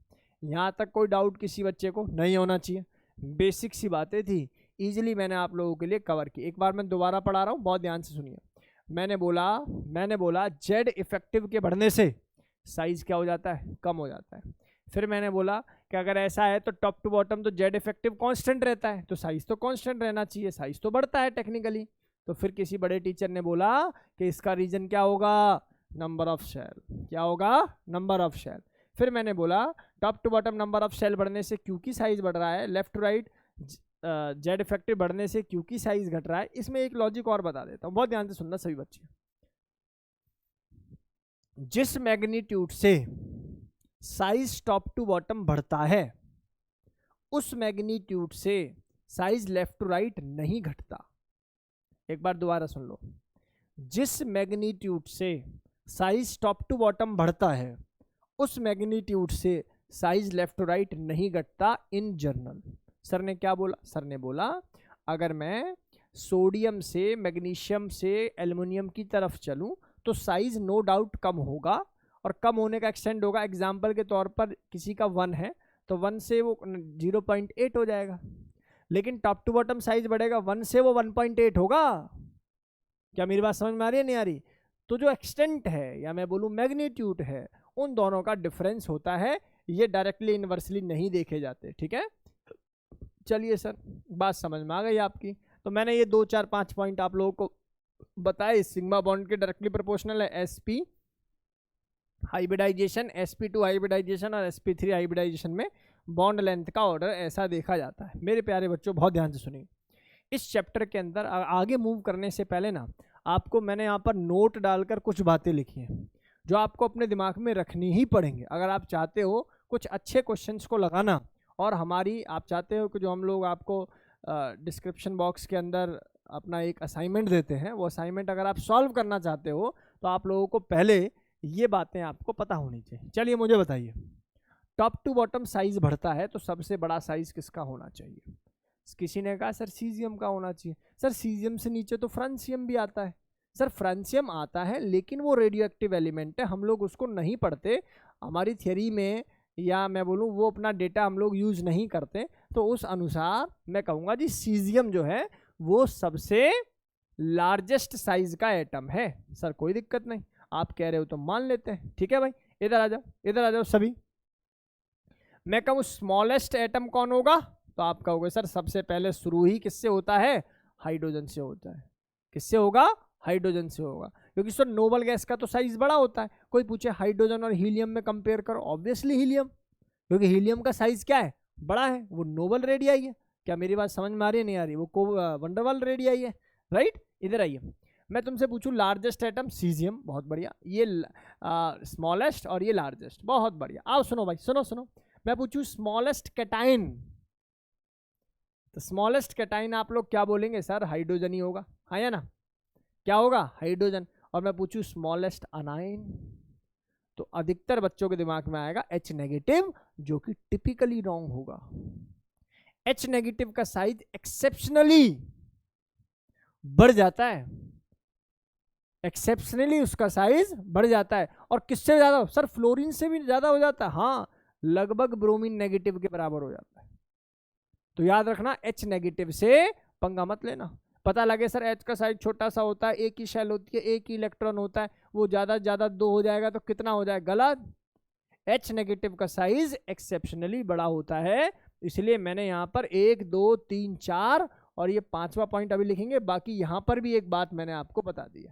यहाँ तक कोई डाउट किसी बच्चे को नहीं होना चाहिए। बेसिक सी बातें थी, इजीली मैंने आप लोगों के लिए कवर की। एक बार मैं दोबारा पढ़ा रहा हूँ, बहुत ध्यान से सुनिए। मैंने बोला जेड इफेक्टिव के बढ़ने से साइज क्या हो जाता है, कम हो जाता है। फिर मैंने बोला कि अगर ऐसा है तो टॉप टू बॉटम तो जेड इफेक्टिव कांस्टेंट रहता है, तो साइज तो कांस्टेंट रहना चाहिए, साइज तो बढ़ता है टेक्निकली। तो फिर किसी बड़े टीचर ने बोला कि इसका रीजन क्या होगा, नंबर ऑफ शेल। क्या होगा, नंबर ऑफ शेल। फिर मैंने बोला top to bottom number of shell बढ़ने से क्योंकि साइज बढ़ रहा है, left to right Z effective बढ़ने से क्योंकि साइज घट रहा है। इसमें एक लॉजिक और बता देता हूं, बहुत ध्यान से सुनना सभी बच्चे। जिस मैग्नीट्यूड से साइज टॉप टू बॉटम बढ़ता है उस मैग्नीट्यूड से साइज लेफ्ट टू राइट नहीं घटता। एक बार दोबारा सुन लो, जिस मैग्नीट्यूड से साइज टॉप टू बॉटम बढ़ता है उस मैग्नीट्यूड से साइज लेफ्ट टू राइट नहीं घटता इन जनरल। सर ने क्या बोला, सर ने बोला अगर मैं सोडियम से, मैग्नीशियम से एल्युमिनियम की तरफ चलूं तो साइज नो डाउट कम होगा, और कम होने का एक्सटेंड होगा। एग्जाम्पल के तौर पर किसी का 1 है तो 1 से वो 0.8 हो जाएगा, लेकिन टॉप टू बॉटम साइज बढ़ेगा 1 से वो 1.8 होगा। क्या मेरी बात समझ में आ रही है, नहीं आ रही? तो जो एक्सटेंट है या मैं बोलूँ मैग्नीट्यूड है, उन दोनों का डिफरेंस होता है, ये डायरेक्टली इनवर्सली नहीं देखे जाते। ठीक है, चलिए सर बात समझ में आ गई आपकी। तो मैंने ये 2 4 5 पॉइंट आप लोगों को बताए। सिग्मा बॉन्ड के डायरेक्टली प्रोपोर्शनल है sp हाइब्रिडाइजेशन, sp2 हाइब्रिडाइजेशन और sp3 हाइब्रिडाइजेशन में बॉन्ड लेंथ का ऑर्डर ऐसा देखा जाता है। मेरे प्यारे बच्चों बहुत ध्यान से सुनिए, इस चैप्टर के अंदर आगे मूव करने से पहले ना आपको मैंने यहाँ पर नोट डालकर कुछ बातें लिखी हैं जो आपको अपने दिमाग में रखनी ही पड़ेंगे अगर आप चाहते हो कुछ अच्छे क्वेश्चंस को लगाना। और हमारी आप चाहते हो कि जो हम लोग आपको डिस्क्रिप्शन बॉक्स के अंदर अपना एक असाइनमेंट देते हैं, वो असाइनमेंट अगर आप सॉल्व करना चाहते हो तो आप लोगों को पहले ये बातें आपको पता होनी चाहिए। चलिए मुझे बताइए, टॉप टू बॉटम साइज बढ़ता है तो सबसे बड़ा साइज किसका होना चाहिए? किसी ने कहा सर सीजियम का होना चाहिए। सर सीजियम से नीचे तो फ्रांसियम भी आता है। सर फ्रांसियम आता है लेकिन वो रेडियो एक्टिव एलिमेंट है, हम लोग उसको नहीं पढ़ते हमारी थियरी में, या मैं बोलूँ वो अपना डेटा हम लोग यूज नहीं करते, तो उस अनुसार मैं कहूँगा जी सीजियम जो है वो सबसे लार्जेस्ट साइज का एटम है। सर कोई दिक्कत नहीं, आप कह रहे हो तो मान लेते हैं, ठीक है भाई। इधर आ जाओ, इधर आ जाओ सभी। मैं कहूँ स्मॉलेस्ट एटम कौन होगा, तो आप कहोगे सर सबसे पहले शुरू ही किससे होता है? हाइड्रोजन से होता है। किससे होगा? हाइड्रोजन से होगा, क्योंकि सर नोबल गैस का तो साइज बड़ा होता है। कोई पूछे हाइड्रोजन और हीलियम में कंपेयर करो, ऑब्वियसली हीलियम, क्योंकि हीलियम का साइज क्या है? बड़ा है, वो नोबल रेडियाई है। क्या मेरी बात समझ में आ रही है? नहीं आ रही? वो वंडरवाल रेडियाई है, राइट। इधर आइए, मैं तुमसे पूछूं लार्जेस्ट एटम सीजियम, बहुत बढ़िया। ये स्मॉलेस्ट और ये लार्जेस्ट, बहुत बढ़िया। आओ सुनो भाई, सुनो सुनो, मैं पूछूं स्मॉलेस्ट कैटाइन, तो स्मॉलेस्ट कैटाइन आप लोग क्या बोलेंगे? सर हाइड्रोजन ही होगा, हाँ या ना? क्या होगा? हाइड्रोजन। और मैं पूछूं स्मॉलेस्ट अनाइन, तो अधिकतर बच्चों के दिमाग में आएगा H नेगेटिव, जो कि टिपिकली रॉन्ग होगा। H नेगेटिव का साइज एक्सेप्शनली बढ़ जाता है, एक्सेप्शनली उसका साइज बढ़ जाता है। और किससे ज्यादा? सर फ्लोरीन से भी ज्यादा हो जाता है, हाँ, लगभग ब्रोमीन नेगेटिव के बराबर हो जाता है। तो याद रखना H नेगेटिव से पंगा मत लेना। पता लगे सर H का साइज छोटा सा होता है, एक ही शेल होती है, एक ही इलेक्ट्रॉन होता है, वो ज्यादा ज्यादा 2 हो जाएगा तो कितना हो जाए? गलत। H नेगेटिव का साइज एक्सेप्शनली बड़ा होता है, इसलिए मैंने यहाँ पर 1 2 3 4 और ये 5वां पॉइंट अभी लिखेंगे। बाकी यहाँ पर भी एक बात मैंने आपको बता दी है,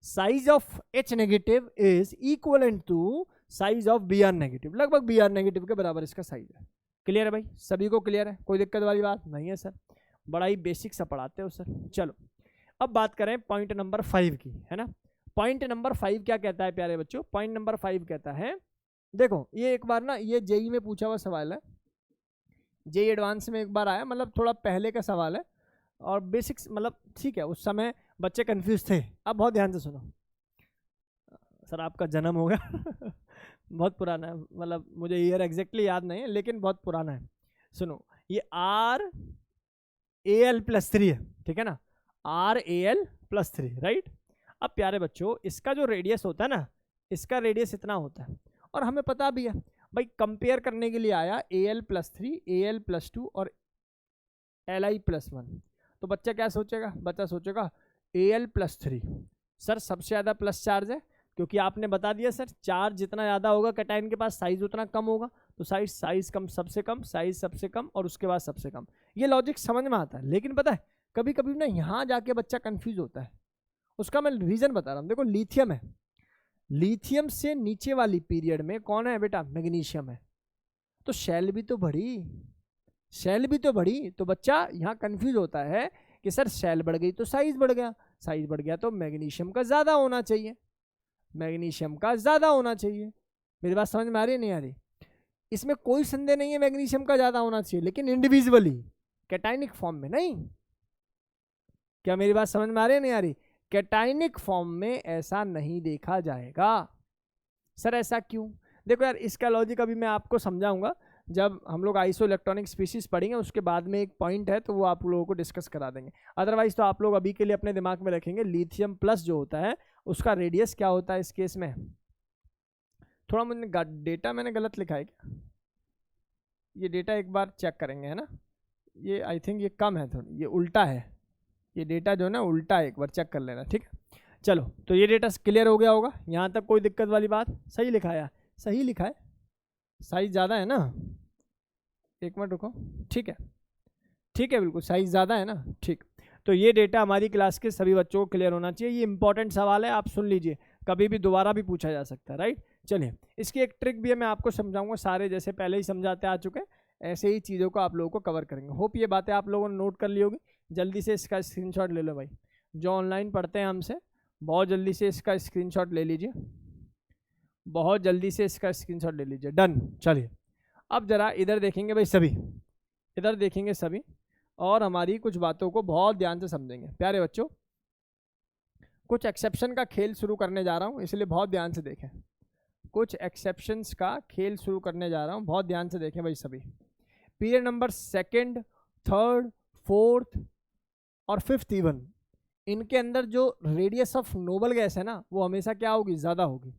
size of H negative is equivalent to size of Br negative, लगभग Br नेगेटिव के बराबर इसका साइज है। क्लियर है भाई? सभी को क्लियर है? कोई दिक्कत वाली बात नहीं है सर, बड़ा ही बेसिक सा पढ़ाते हो सर। चलो अब बात करें पॉइंट नंबर 5 की, है ना। पॉइंट नंबर 5 क्या कहता है प्यारे बच्चों? पॉइंट नंबर 5 कहता है, देखो ये एक बार ना ये जेई में पूछा हुआ सवाल है, जेई एडवांस में एक बार आया, मतलब थोड़ा पहले का सवाल है और बेसिक्स, मतलब ठीक है, उस समय बच्चे कंफ्यूज थे। अब बहुत ध्यान से सुनो, सर आपका जन्म होगा बहुत पुराना है, मतलब मुझे ईयर एग्जैक्टली याद नहीं है लेकिन बहुत पुराना है। सुनो, ये RAl+3 है, ठीक है ना, RAl+3, राइट। अब प्यारे बच्चों इसका जो रेडियस होता है ना, इसका रेडियस इतना होता है, और हमें पता भी है भाई, कंपेयर करने के लिए आया Al+3, Al+2 और Li+1, तो बच्चा क्या सोचेगा? बच्चा सोचेगा Al+3, सर सबसे ज़्यादा प्लस चार्ज है, क्योंकि आपने बता दिया सर चार्ज जितना ज़्यादा होगा कैटायन के पास साइज उतना कम होगा, तो साइज कम, सबसे कम, साइज सबसे कम और उसके बाद सबसे कम। ये लॉजिक समझ में आता है, लेकिन पता है कभी कभी ना यहाँ जाके बच्चा कंफ्यूज होता है, उसका मैं रीज़न बता रहा हूँ। देखो लिथियम है, लिथियम से नीचे वाली पीरियड में कौन है बेटा? मैग्नीशियम है, तो शेल भी तो बढ़ी, शेल भी तो बढ़ी, तो बच्चा यहाँ कंफ्यूज होता है कि सर शेल बढ़ गई तो साइज बढ़ गया, साइज बढ़ गया तो मैग्नीशियम का ज़्यादा होना चाहिए, मैग्नीशियम का ज़्यादा होना चाहिए। मेरी बात समझ में आ रही है नहीं आ रही? इसमें कोई संदेह नहीं है मैग्नीशियम का ज़्यादा होना चाहिए, लेकिन इंडिविजुअली, कैटायनिक फॉर्म में नहीं। क्या मेरी बात समझ में आ रही है नहीं आ रही? कैटायनिक फॉर्म में ऐसा नहीं देखा जाएगा। सर ऐसा क्यों? देखो यार इसका लॉजिक अभी मैं आपको समझाऊंगा, जब हम लोग आइसो इलेक्ट्रॉनिक स्पीशीज पढ़ेंगे उसके बाद में एक पॉइंट है तो वो आप लोगों को डिस्कस करा देंगे। अदरवाइज तो आप लोग अभी के लिए अपने दिमाग में रखेंगे लिथियम प्लस जो होता है उसका रेडियस क्या होता है इस केस में। थोड़ा मुझे डेटा मैंने गलत लिखा है क्या? ये डेटा एक बार चेक करेंगे, है ना। ये आई थिंक ये कम है थोड़ी, ये उल्टा है, ये डेटा जो है ना उल्टा है, एक बार चेक कर लेना, ठीक है। चलो तो ये डेटा क्लियर हो गया होगा, यहाँ तक कोई दिक्कत वाली बात? सही लिखा है, सही लिखा है, साइज ज़्यादा है ना, एक मिनट रुको, ठीक है, ठीक है, बिल्कुल साइज ज़्यादा है ना, ठीक। तो ये डेटा हमारी क्लास के सभी बच्चों को क्लियर होना चाहिए, ये इंपॉर्टेंट सवाल है, आप सुन लीजिए, कभी भी दोबारा भी पूछा जा सकता है, राइट। चलिए इसकी एक ट्रिक भी है, मैं आपको समझाऊंगा, सारे जैसे पहले ही समझाते आ चुके हैं ऐसे ही चीज़ों को आप लोगों को कवर करेंगे। होप ये बातें आप लोगों ने नोट कर ली होगी। जल्दी से इसका स्क्रीनशॉट ले लो भाई, जो ऑनलाइन पढ़ते हैं हमसे, बहुत जल्दी से इसका स्क्रीनशॉट ले लीजिए, बहुत जल्दी से इसका स्क्रीनशॉट ले लीजिए, डन। चलिए अब ज़रा इधर देखेंगे भाई सभी, इधर देखेंगे सभी और हमारी कुछ बातों को बहुत ध्यान से समझेंगे। प्यारे बच्चों कुछ एक्सेप्शन का खेल शुरू करने जा रहा हूँ, इसलिए बहुत ध्यान से देखें। कुछ एक्सेप्शंस का खेल शुरू करने जा रहा हूँ, बहुत ध्यान से देखें भाई सभी। Period number 2nd, 3rd, 4th और 5th इवन, इनके अंदर जो रेडियस ऑफ नोबल गैस है ना, वो हमेशा क्या होगी, ज़्यादा होगी।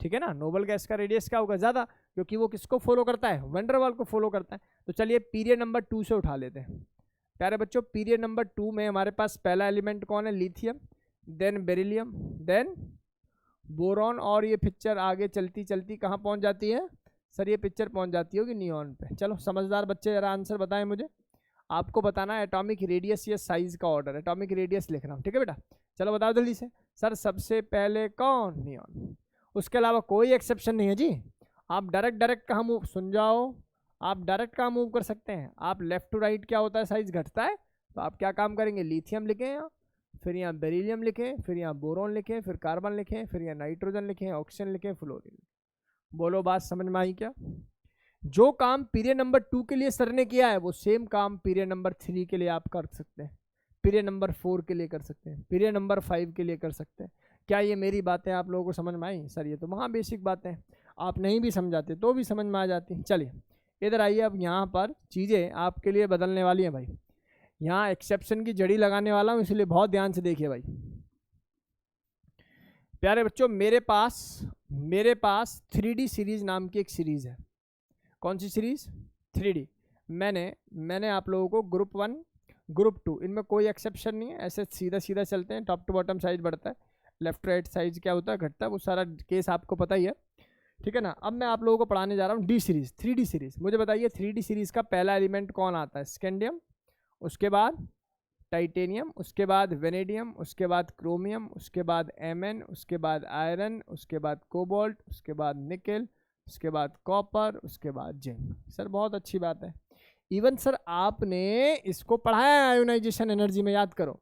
ठीक है ना, नोबल गैस का रेडियस क्या होगा, ज़्यादा, क्योंकि वो किसको फॉलो करता है, वैन डर वाल को फॉलो करता है। तो चलिए पीरियड नंबर 2 से उठा लेते हैं प्यारे बच्चों। पीरियड नंबर 2 में हमारे पास पहला एलिमेंट कौन है, lithium, then beryllium, then boron, और ये पिक्चर आगे चलती चलती कहाँ पहुँच जाती है सर, ये पिक्चर पहुँच जाती होगी नियॉन पे। चलो समझदार बच्चे जरा आंसर बताएं मुझे, आपको बताना है एटॉमिक रेडियस या साइज का ऑर्डर, एटॉमिक रेडियस लिख रहा हूँ, ठीक है बेटा। चलो बताओ जल्दी से, सर सबसे पहले कौन, नियॉन, उसके अलावा कोई एक्सेप्शन नहीं है जी। आप डायरेक्ट कहाँ मूव, सुन जाओ, आप डायरेक्ट कहाँ मूव कर सकते हैं, आप लेफ्ट टू राइट क्या होता है, साइज घटता है, तो आप क्या काम करेंगे, लिथियम लिखें यहाँ, फिर यहाँ बेरिलियम लिखें, फिर यहाँ बोरॉन लिखें, फिर कार्बन लिखें, फिर यहाँ नाइट्रोजन लिखें, ऑक्सीजन लिखें, फ्लोरीन। बोलो बात समझ में आई क्या। जो काम पीरियड नंबर 2 के लिए सर ने किया है, वो सेम काम पीरियड नंबर 3 के लिए आप कर सकते हैं, पीरियड नंबर 4 के लिए कर सकते हैं, पीरियड नंबर 5 के लिए कर सकते हैं। क्या ये मेरी बातें आप लोगों को समझ में आई, सर ये तो वहाँ बेसिक बातें हैं, आप नहीं भी समझाते तो भी समझ में आ जाती। चलिए इधर आइए, अब यहाँ पर चीज़ें आपके लिए बदलने वाली हैं भाई। यहाँ एक्सेप्शन की जड़ी लगाने वाला हूँ, इसलिए बहुत ध्यान से देखिए भाई प्यारे बच्चों। मेरे पास 3D सीरीज नाम की एक सीरीज है। कौन सी सीरीज, 3D। मैंने आप लोगों को ग्रुप 1, ग्रुप 2, इनमें कोई एक्सेप्शन नहीं है, ऐसे सीधा सीधा चलते हैं, टॉप टू बॉटम साइज बढ़ता है, लेफ्ट राइट साइज क्या होता है, घटता है, वो सारा केस आपको पता ही है, ठीक है ना। अब मैं आप लोगों को पढ़ाने जा रहा हूँ डी सीरीज, 3D सीरीज। मुझे बताइए 3D सीरीज का पहला एलिमेंट कौन आता है, स्कैंडियम, उसके बाद टाइटेनियम, उसके बाद वेनेडियम, उसके बाद क्रोमियम, उसके बाद Mn, उसके बाद आयरन, उसके बाद कोबाल्ट, उसके बाद निकेल, उसके बाद कॉपर, उसके बाद जिंक। सर बहुत अच्छी बात है, इवन सर आपने इसको पढ़ाया है आयोनाइजेशन एनर्जी में, याद करो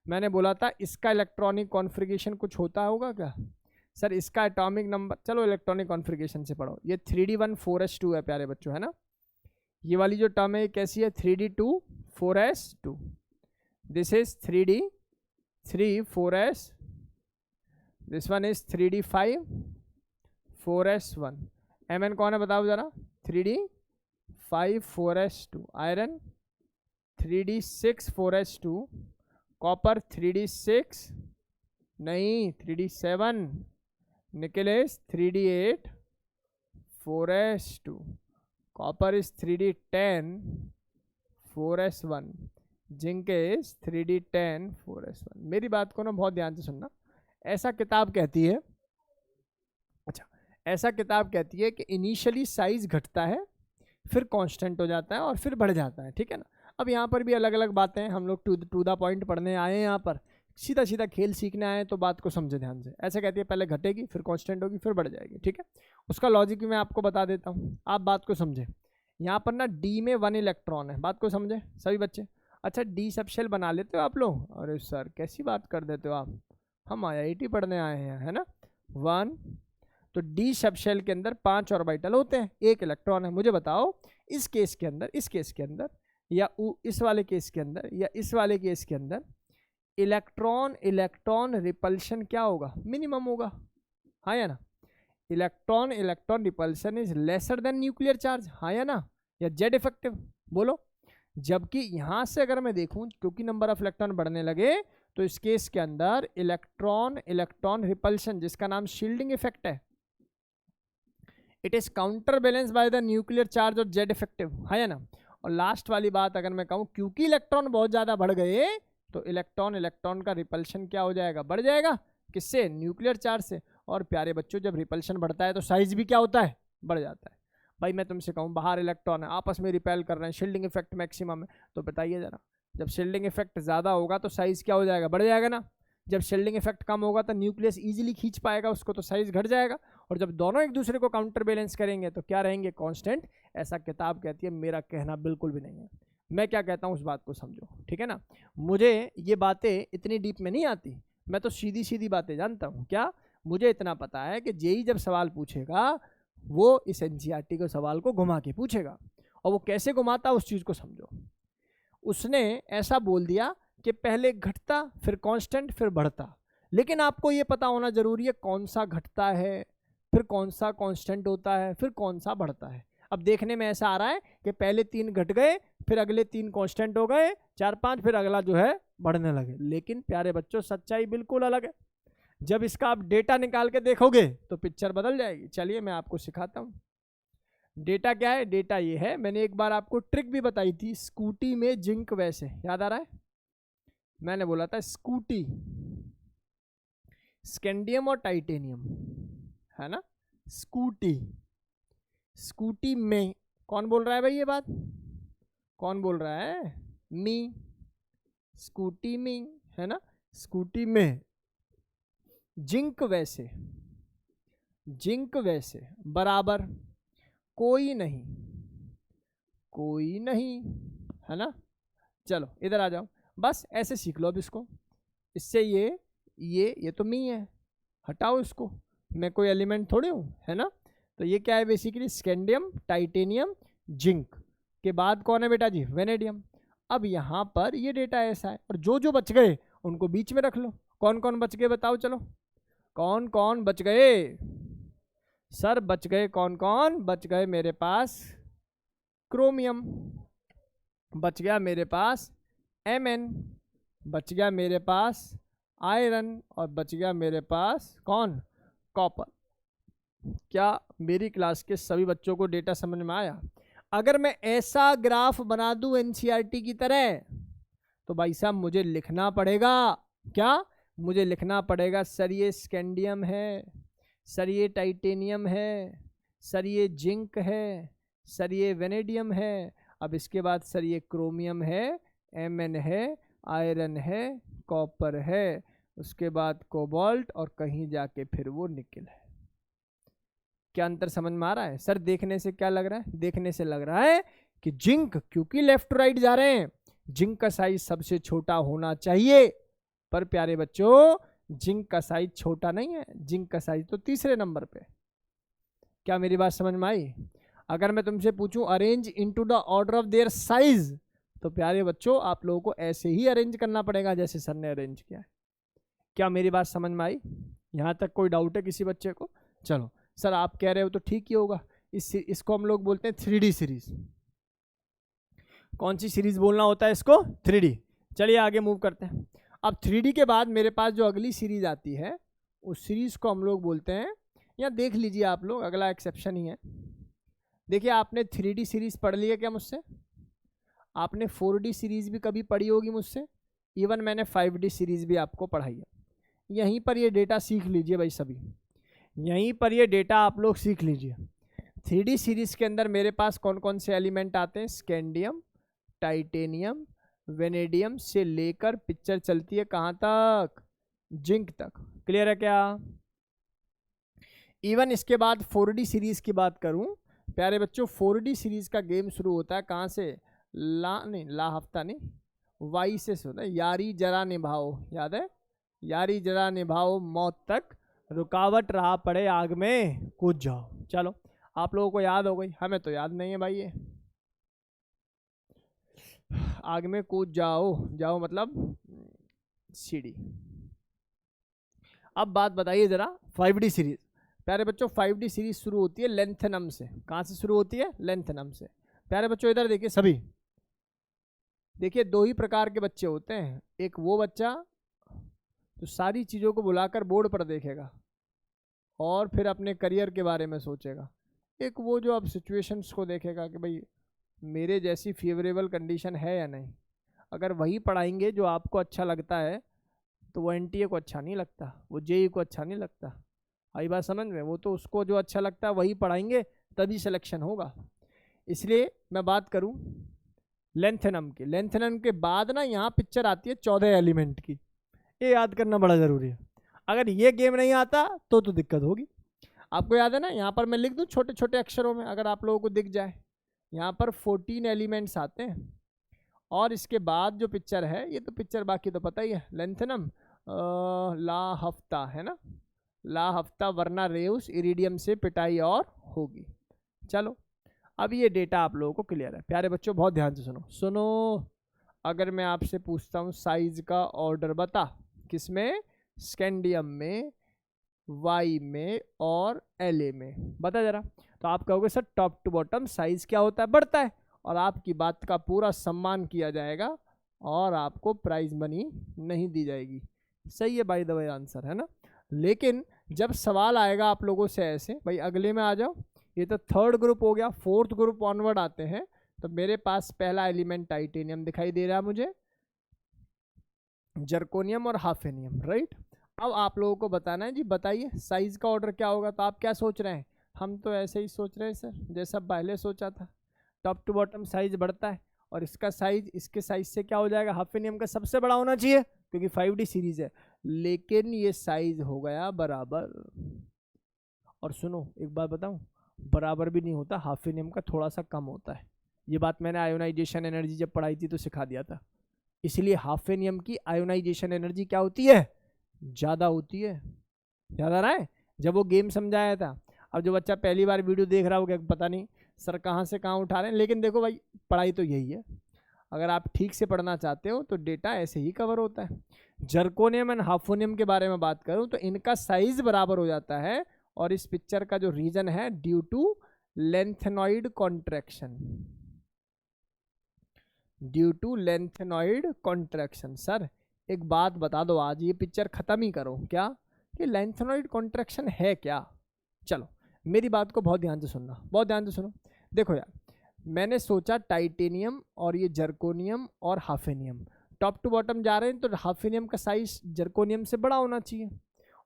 मैंने बोला था इसका इलेक्ट्रॉनिक कॉन्फ़िगरेशन कुछ होता होगा क्या सर, इसका एटॉमिक नंबर, चलो इलेक्ट्रॉनिक कॉन्फ़िगरेशन से पढ़ो। ये 3D1 4s2 है प्यारे बच्चों, है ना। ये वाली जो टर्म है कैसी है, 3D2 4s2, this is 3D3 4s, this one is 3D5 4s1। Mn कौन है बताओ जरा, 3D5 4s2, iron 3D6 4s2, copper 3D6 नहीं 3D7, nickel is 3D8 4s2, copper is 3D10 4s1, zinc is 3D10 4s1। मेरी बात को ना बहुत ध्यान से सुनना, ऐसा किताब कहती है, अच्छा ऐसा किताब कहती है कि इनिशियली साइज घटता है, फिर कांस्टेंट हो जाता है और फिर बढ़ जाता है, ठीक है ना। अब यहाँ पर भी अलग अलग बातें हैं, हम लोग टू द पॉइंट पढ़ने आए हैं, यहाँ पर सीधा सीधा खेल सीखने आए, तो बात को समझे ध्यान से। ऐसे कहती है पहले घटेगी, फिर कांस्टेंट होगी, फिर बढ़ जाएगी, ठीक है। उसका लॉजिक भी मैं आपको बता देता हूँ, आप बात को समझे। यहाँ पर ना डी में 1 इलेक्ट्रॉन है, बात को समझे सभी बच्चे। अच्छा डी सब शेल बना लेते हो आप लोग, अरे सर कैसी बात कर देते हो आप, हम IIT पढ़ने आए हैं, है ना। 1, तो डी सब शेल के अंदर 5 ऑर्बिटल होते हैं, 1 इलेक्ट्रॉन है। मुझे बताओ इस केस के अंदर या इस वाले केस के अंदर या इस वाले केस के अंदर इलेक्ट्रॉन रिपल्शन क्या होगा, मिनिमम होगा, हाँ या ना। Electron repulsion is lesser than nuclear charge, हाँ या ना, या जेड इफेक्टिव बोलो। जबकि यहां से अगर मैं देखूं, क्योंकि नंबर ऑफ इलेक्ट्रॉन बढ़ने लगे, तो इस केस के अंदर इलेक्ट्रॉन रिपल्शन, जिसका नाम शील्डिंग इफेक्ट है, it is counter balance by the nuclear charge और जेड इफेक्टिव, है या ना। और लास्ट वाली बात अगर मैं कहूं, क्योंकि इलेक्ट्रॉन बहुत ज्यादा बढ़ गए, तो इलेक्ट्रॉन का रिपल्शन क्या हो जाएगा, बढ़ जाएगा, किससे, न्यूक्लियर चार्ज से। और प्यारे बच्चों जब रिपल्शन बढ़ता है तो साइज भी क्या होता है, बढ़ जाता है। भाई मैं तुमसे कहूँ बाहर इलेक्ट्रॉन है, आपस में रिपेल कर रहे हैं, शील्डिंग इफेक्ट मैक्सिमम है, तो बताइए जरा, जब शील्डिंग इफेक्ट ज़्यादा होगा तो साइज क्या हो जाएगा, बढ़ जाएगा ना। जब शील्डिंग इफेक्ट कम होगा तो न्यूक्लियस इजीली खींच पाएगा उसको, तो साइज घट जाएगा। और जब दोनों एक दूसरे को काउंटर बैलेंस करेंगे तो क्या रहेंगे, कांस्टेंट। ऐसा किताब कहती है, मेरा कहना बिल्कुल भी नहीं है। मैं क्या कहता हूँ उस बात को समझो, ठीक है ना। मुझे ये बातें इतनी डीप में नहीं आती, मैं तो सीधी सीधी बातें जानता हूँ। क्या, मुझे इतना पता है कि जेई जब सवाल पूछेगा वो इस एनसीईआरटी के सवाल को घुमा के पूछेगा, और वो कैसे घुमाता उस चीज़ को समझो। उसने ऐसा बोल दिया कि पहले घटता, फिर कांस्टेंट, फिर बढ़ता, लेकिन आपको ये पता होना जरूरी है कौन सा घटता है, फिर कौन सा कांस्टेंट होता है, फिर कौन सा बढ़ता है। अब देखने में ऐसा आ रहा है कि पहले 3 घट गए, फिर अगले 3 कांस्टेंट हो गए, 4 5, फिर अगला जो है बढ़ने लगे। लेकिन प्यारे बच्चों सच्चाई बिल्कुल अलग है। जब इसका आप डेटा निकाल के देखोगे तो पिक्चर बदल जाएगी। चलिए मैं आपको सिखाता हूँ। डेटा क्या है? डेटा ये है, मैंने एक बार आपको ट्रिक भी बताई थी, स्कूटी में जिंक वैसे, याद आ रहा है? मैंने बोला था स्कूटी, स्कैंडियम और टाइटेनियम, है ना? स्कूटी, स्कूटी में, कौन बोल रहा है भाई ये बात? कौन बोल रहा है? मी, स्कूटी में, है ना? स्कूटी में जिंक वैसे, जिंक वैसे बराबर कोई नहीं, कोई नहीं, है ना? चलो इधर आ जाओ, बस ऐसे सीख लो अब इसको। इससे ये तो मी है, हटाओ इसको, मैं कोई एलिमेंट थोड़े हूँ, है ना? तो ये क्या है बेसिकली? स्कैंडियम, टाइटेनियम, जिंक के बाद कौन है बेटा जी? वेनेडियम। अब यहाँ पर ये डेटा ऐसा है, और जो जो बच गए उनको बीच में रख लो। कौन कौन बच गए बताओ? चलो कौन कौन बच गए सर? बच गए कौन कौन? बच गए मेरे पास क्रोमियम, बच गया मेरे पास Mn, बच गया मेरे पास आयरन, और बच गया मेरे पास कौन? कॉपर। क्या मेरी क्लास के सभी बच्चों को डेटा समझ में आया? अगर मैं ऐसा ग्राफ बना दूं एनसीईआरटी की तरह, तो भाई साहब मुझे लिखना पड़ेगा क्या? मुझे लिखना पड़ेगा सर ये स्कैंडियम है, सर ये टाइटेनियम है, सर ये जिंक है, सर ये वेनेडियम है, अब इसके बाद सर ये क्रोमियम है, Mn है, आयरन है, कॉपर है, उसके बाद कोबाल्ट, और कहीं जाके फिर वो निकेल है। क्या अंतर समझ में आ रहा है? सर देखने से क्या लग रहा है? देखने से लग रहा है कि जिंक, क्योंकि लेफ्ट टू राइट जा रहे हैं, जिंक का साइज सबसे छोटा होना चाहिए। पर प्यारे बच्चों जिंक का साइज छोटा नहीं है, जिंक का साइज तो तीसरे नंबर पे। क्या मेरी बात समझ में आई? अगर मैं तुमसे पूछूं arrange into the order of their size, तो प्यारे बच्चों आप लोगों को ऐसे ही अरेंज करना पड़ेगा जैसे सर ने अरेंज किया है। क्या मेरी बात समझ में आई? यहाँ तक कोई डाउट है किसी बच्चे को? चलो सर आप कह रहे हो तो ठीक ही होगा। इसको हम लोग बोलते हैं 3D सीरीज। कौन सी सीरीज बोलना होता है इसको? 3D। चलिए आगे मूव करते हैं। अब 3D के बाद मेरे पास जो अगली सीरीज आती है उस सीरीज को हम लोग बोलते हैं, या देख लीजिए आप लोग, अगला एक्सेप्शन ही है। देखिए आपने 3D सीरीज पढ़ ली है क्या मुझसे? आपने 4D सीरीज भी कभी पढ़ी होगी मुझसे, इवन मैंने 5D सीरीज भी आपको पढ़ाई है। यहीं पर ये डेटा सीख लीजिए भाई सभी, यहीं पर ये डेटा आप लोग सीख लीजिए। 3D सीरीज के अंदर मेरे पास कौन कौन से एलिमेंट आते हैं? स्कैंडियम, टाइटेनियम, वेनेडियम से लेकर पिक्चर चलती है कहाँ तक? जिंक तक। क्लियर है क्या? इवन इसके बाद 4D सीरीज की बात करूं प्यारे बच्चों, 4D सीरीज का गेम शुरू होता है कहाँ से? ला हफ्ता नहीं, वाई से होता है। यारी जरा निभाओ, याद है? यारी जरा निभाओ मौत तक, रुकावट रहा पड़े आग में कूद जाओ। चलो आप लोगों को याद हो गई, हमें तो याद नहीं है भाई ये। आग में कूद जाओ, जाओ मतलब सीढ़ी। अब बात बताइए जरा 5D सीरीज। प्यारे बच्चों 5D सीरीज शुरू होती है लेंथनम से। कहाँ से शुरू होती है? लेंथनम से। प्यारे बच्चों इधर देखिए सभी, देखिए 2 ही प्रकार के बच्चे होते हैं। एक वो बच्चा तो सारी चीज़ों को बुलाकर बोर्ड पर देखेगा और फिर अपने करियर के बारे में सोचेगा। एक वो जो अब सिचुएशंस को देखेगा कि भाई मेरे जैसी फेवरेबल कंडीशन है या नहीं। अगर वही पढ़ाएंगे जो आपको अच्छा लगता है तो वो NTA को अच्छा नहीं लगता, वो JEE को अच्छा नहीं लगता। आई बात समझ में? वो तो उसको जो अच्छा लगता है वही पढ़ाएंगे, तभी सिलेक्शन होगा। इसलिए मैं बात करूं लेंथनम की, लेंथनम के बाद ना यहाँ पिक्चर आती है 14 एलिमेंट की। ये याद करना बड़ा ज़रूरी है। अगर ये गेम नहीं आता तो दिक्कत होगी। आपको याद है ना, यहाँ पर मैं लिख दूँ छोटे छोटे अक्षरों में, अगर आप लोगों को दिख जाए। यहाँ पर 14 एलिमेंट्स आते हैं, और इसके बाद जो पिक्चर है, ये तो पिक्चर बाकी तो पता ही है, लेंथनम, ला हफ्ता, है ना? ला हफ्ता, वरना रेउस इरिडियम से पिटाई और होगी। चलो अब ये डेटा आप लोगों को क्लियर है। प्यारे बच्चों बहुत ध्यान से सुनो। अगर मैं आपसे पूछता हूँ साइज का ऑर्डर बता, किसमें? स्कैंडियम में, वाई में और एलए में? बता जरा। तो आप कहोगे sir top to bottom size क्या होता है? बढ़ता है, और आपकी बात का पूरा सम्मान किया जाएगा और आपको प्राइज मनी नहीं दी जाएगी। सही है बाय द वे आंसर, है ना। लेकिन जब सवाल आएगा आप लोगों से ऐसे, भाई अगले में आ जाओ, ये तो थर्ड ग्रुप हो गया, फोर्थ ग्रुप ऑनवर्ड आते हैं। तो मेरे पास पहला एलिमेंट टाइटेनियम दिखाई दे रहा है मुझे, जर्कोनियम और हाफेनियम, राइट। अब आप लोगों को बताना है जी, बताइए साइज का ऑर्डर क्या होगा। तो आप क्या सोच रहे हैं? हम तो ऐसे ही सोच रहे हैं सर जैसा पहले सोचा था, टॉप टू बॉटम साइज बढ़ता है और इसका साइज इसके साइज से क्या हो जाएगा? हाफेनियम का सबसे बड़ा होना चाहिए क्योंकि 5D सीरीज है, लेकिन ये साइज हो गया बराबर। और सुनो एक बात बताऊं, बराबर भी नहीं होता, हाफेनियम का थोड़ा सा कम होता है। ये बात मैंने आयोनाइजेशन एनर्जी जब पढ़ाई थी तो सिखा दिया था। इसलिए हाफेनियम की आयोनाइजेशन एनर्जी क्या होती है? ज़्यादा होती है। याद आ रहा है जब वो गेम समझाया था? अब जो बच्चा पहली बार वीडियो देख रहा होगा पता नहीं सर कहाँ से कहाँ उठा रहे हैं, लेकिन देखो भाई पढ़ाई तो यही है। अगर आप ठीक से पढ़ना चाहते हो तो डेटा ऐसे ही कवर होता है। जर्कोनियम एंड हाफोनियम के बारे में बात करूं तो इनका साइज बराबर हो जाता है, और इस पिक्चर का जो रीजन है due to lanthanoid contraction, due to lanthanoid contraction. Sir एक बात बता दो, आज ये पिक्चर खत्म ही करो क्या, कि लेंथेनॉइड कॉन्ट्रैक्शन है क्या? चलो मेरी बात को बहुत ध्यान से सुनना, बहुत ध्यान से सुनो। देखो यार, मैंने सोचा टाइटेनियम और ये जर्कोनियम और हाफेनियम टॉप टू बॉटम जा रहे हैं, तो हाफेनियम का साइज जर्कोनियम से बड़ा होना चाहिए।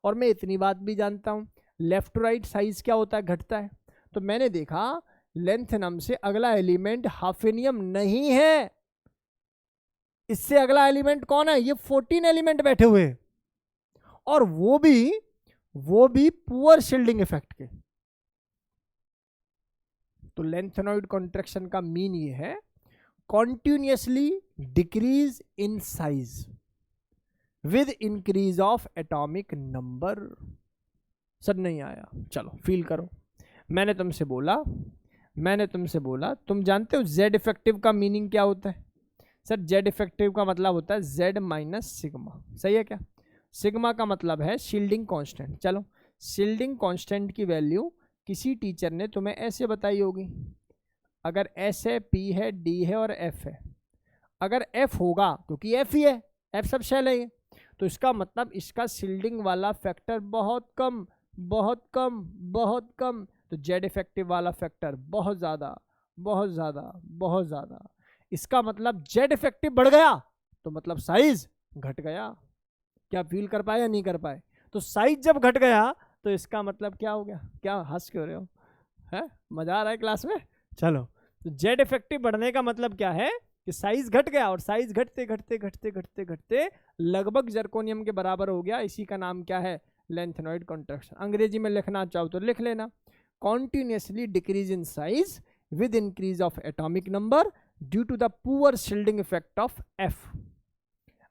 और मैं इतनी बात भी जानता हूँ लेफ्ट टू राइट साइज क्या होता है? घटता है। तो मैंने देखा लेंथेनम से अगला एलिमेंट हाफेनियम नहीं है, इससे अगला एलिमेंट कौन है? ये 14 एलिमेंट बैठे हुए, और वो भी पुअर शील्डिंग इफेक्ट के। तो लेंथेनॉइड कॉन्ट्रैक्शन का मीन ये है continuously decrease in size with increase of atomic number. Sir नहीं आया, चलो फील करो। मैंने तुमसे बोला तुम जानते हो जेड इफेक्टिव का मीनिंग क्या होता है? सर जेड इफेक्टिव का मतलब होता है जेड माइनस सिग्मा। सही है क्या? सिग्मा का मतलब है शील्डिंग कांस्टेंट। चलो शील्डिंग कांस्टेंट की वैल्यू किसी टीचर ने तुम्हें ऐसे बताई होगी, अगर एस है, पी है, डी है और एफ है। अगर एफ होगा क्योंकि एफ ही है, एफ सब शेल है ये, तो इसका मतलब इसका शील्डिंग वाला फैक्टर बहुत कम, बहुत कम, बहुत कम। तो जेड इफेक्टिव वाला फैक्टर बहुत ज़्यादा, बहुत ज़्यादा, बहुत ज़्यादा। इसका मतलब जेड इफेक्टिव बढ़ गया तो मतलब साइज घट गया। क्या फील कर पाए या नहीं कर पाए? तो साइज जब घट गया तो इसका मतलब क्या हो गया? क्या हंस क्यों रहे हो? है मजा आ रहा है क्लास में? चलो, तो जेड इफेक्टिव बढ़ने का मतलब क्या है कि साइज घट गया, और साइज घटते घटते घटते घटते घटते लगभग जर्कोनियम के बराबर हो गया। इसी का नाम क्या है? Lanthanoid contraction. अंग्रेजी में लिखना चाहो तो लिख लेना, continuously decrease in size with increase of atomic number due to the poor shielding effect of F.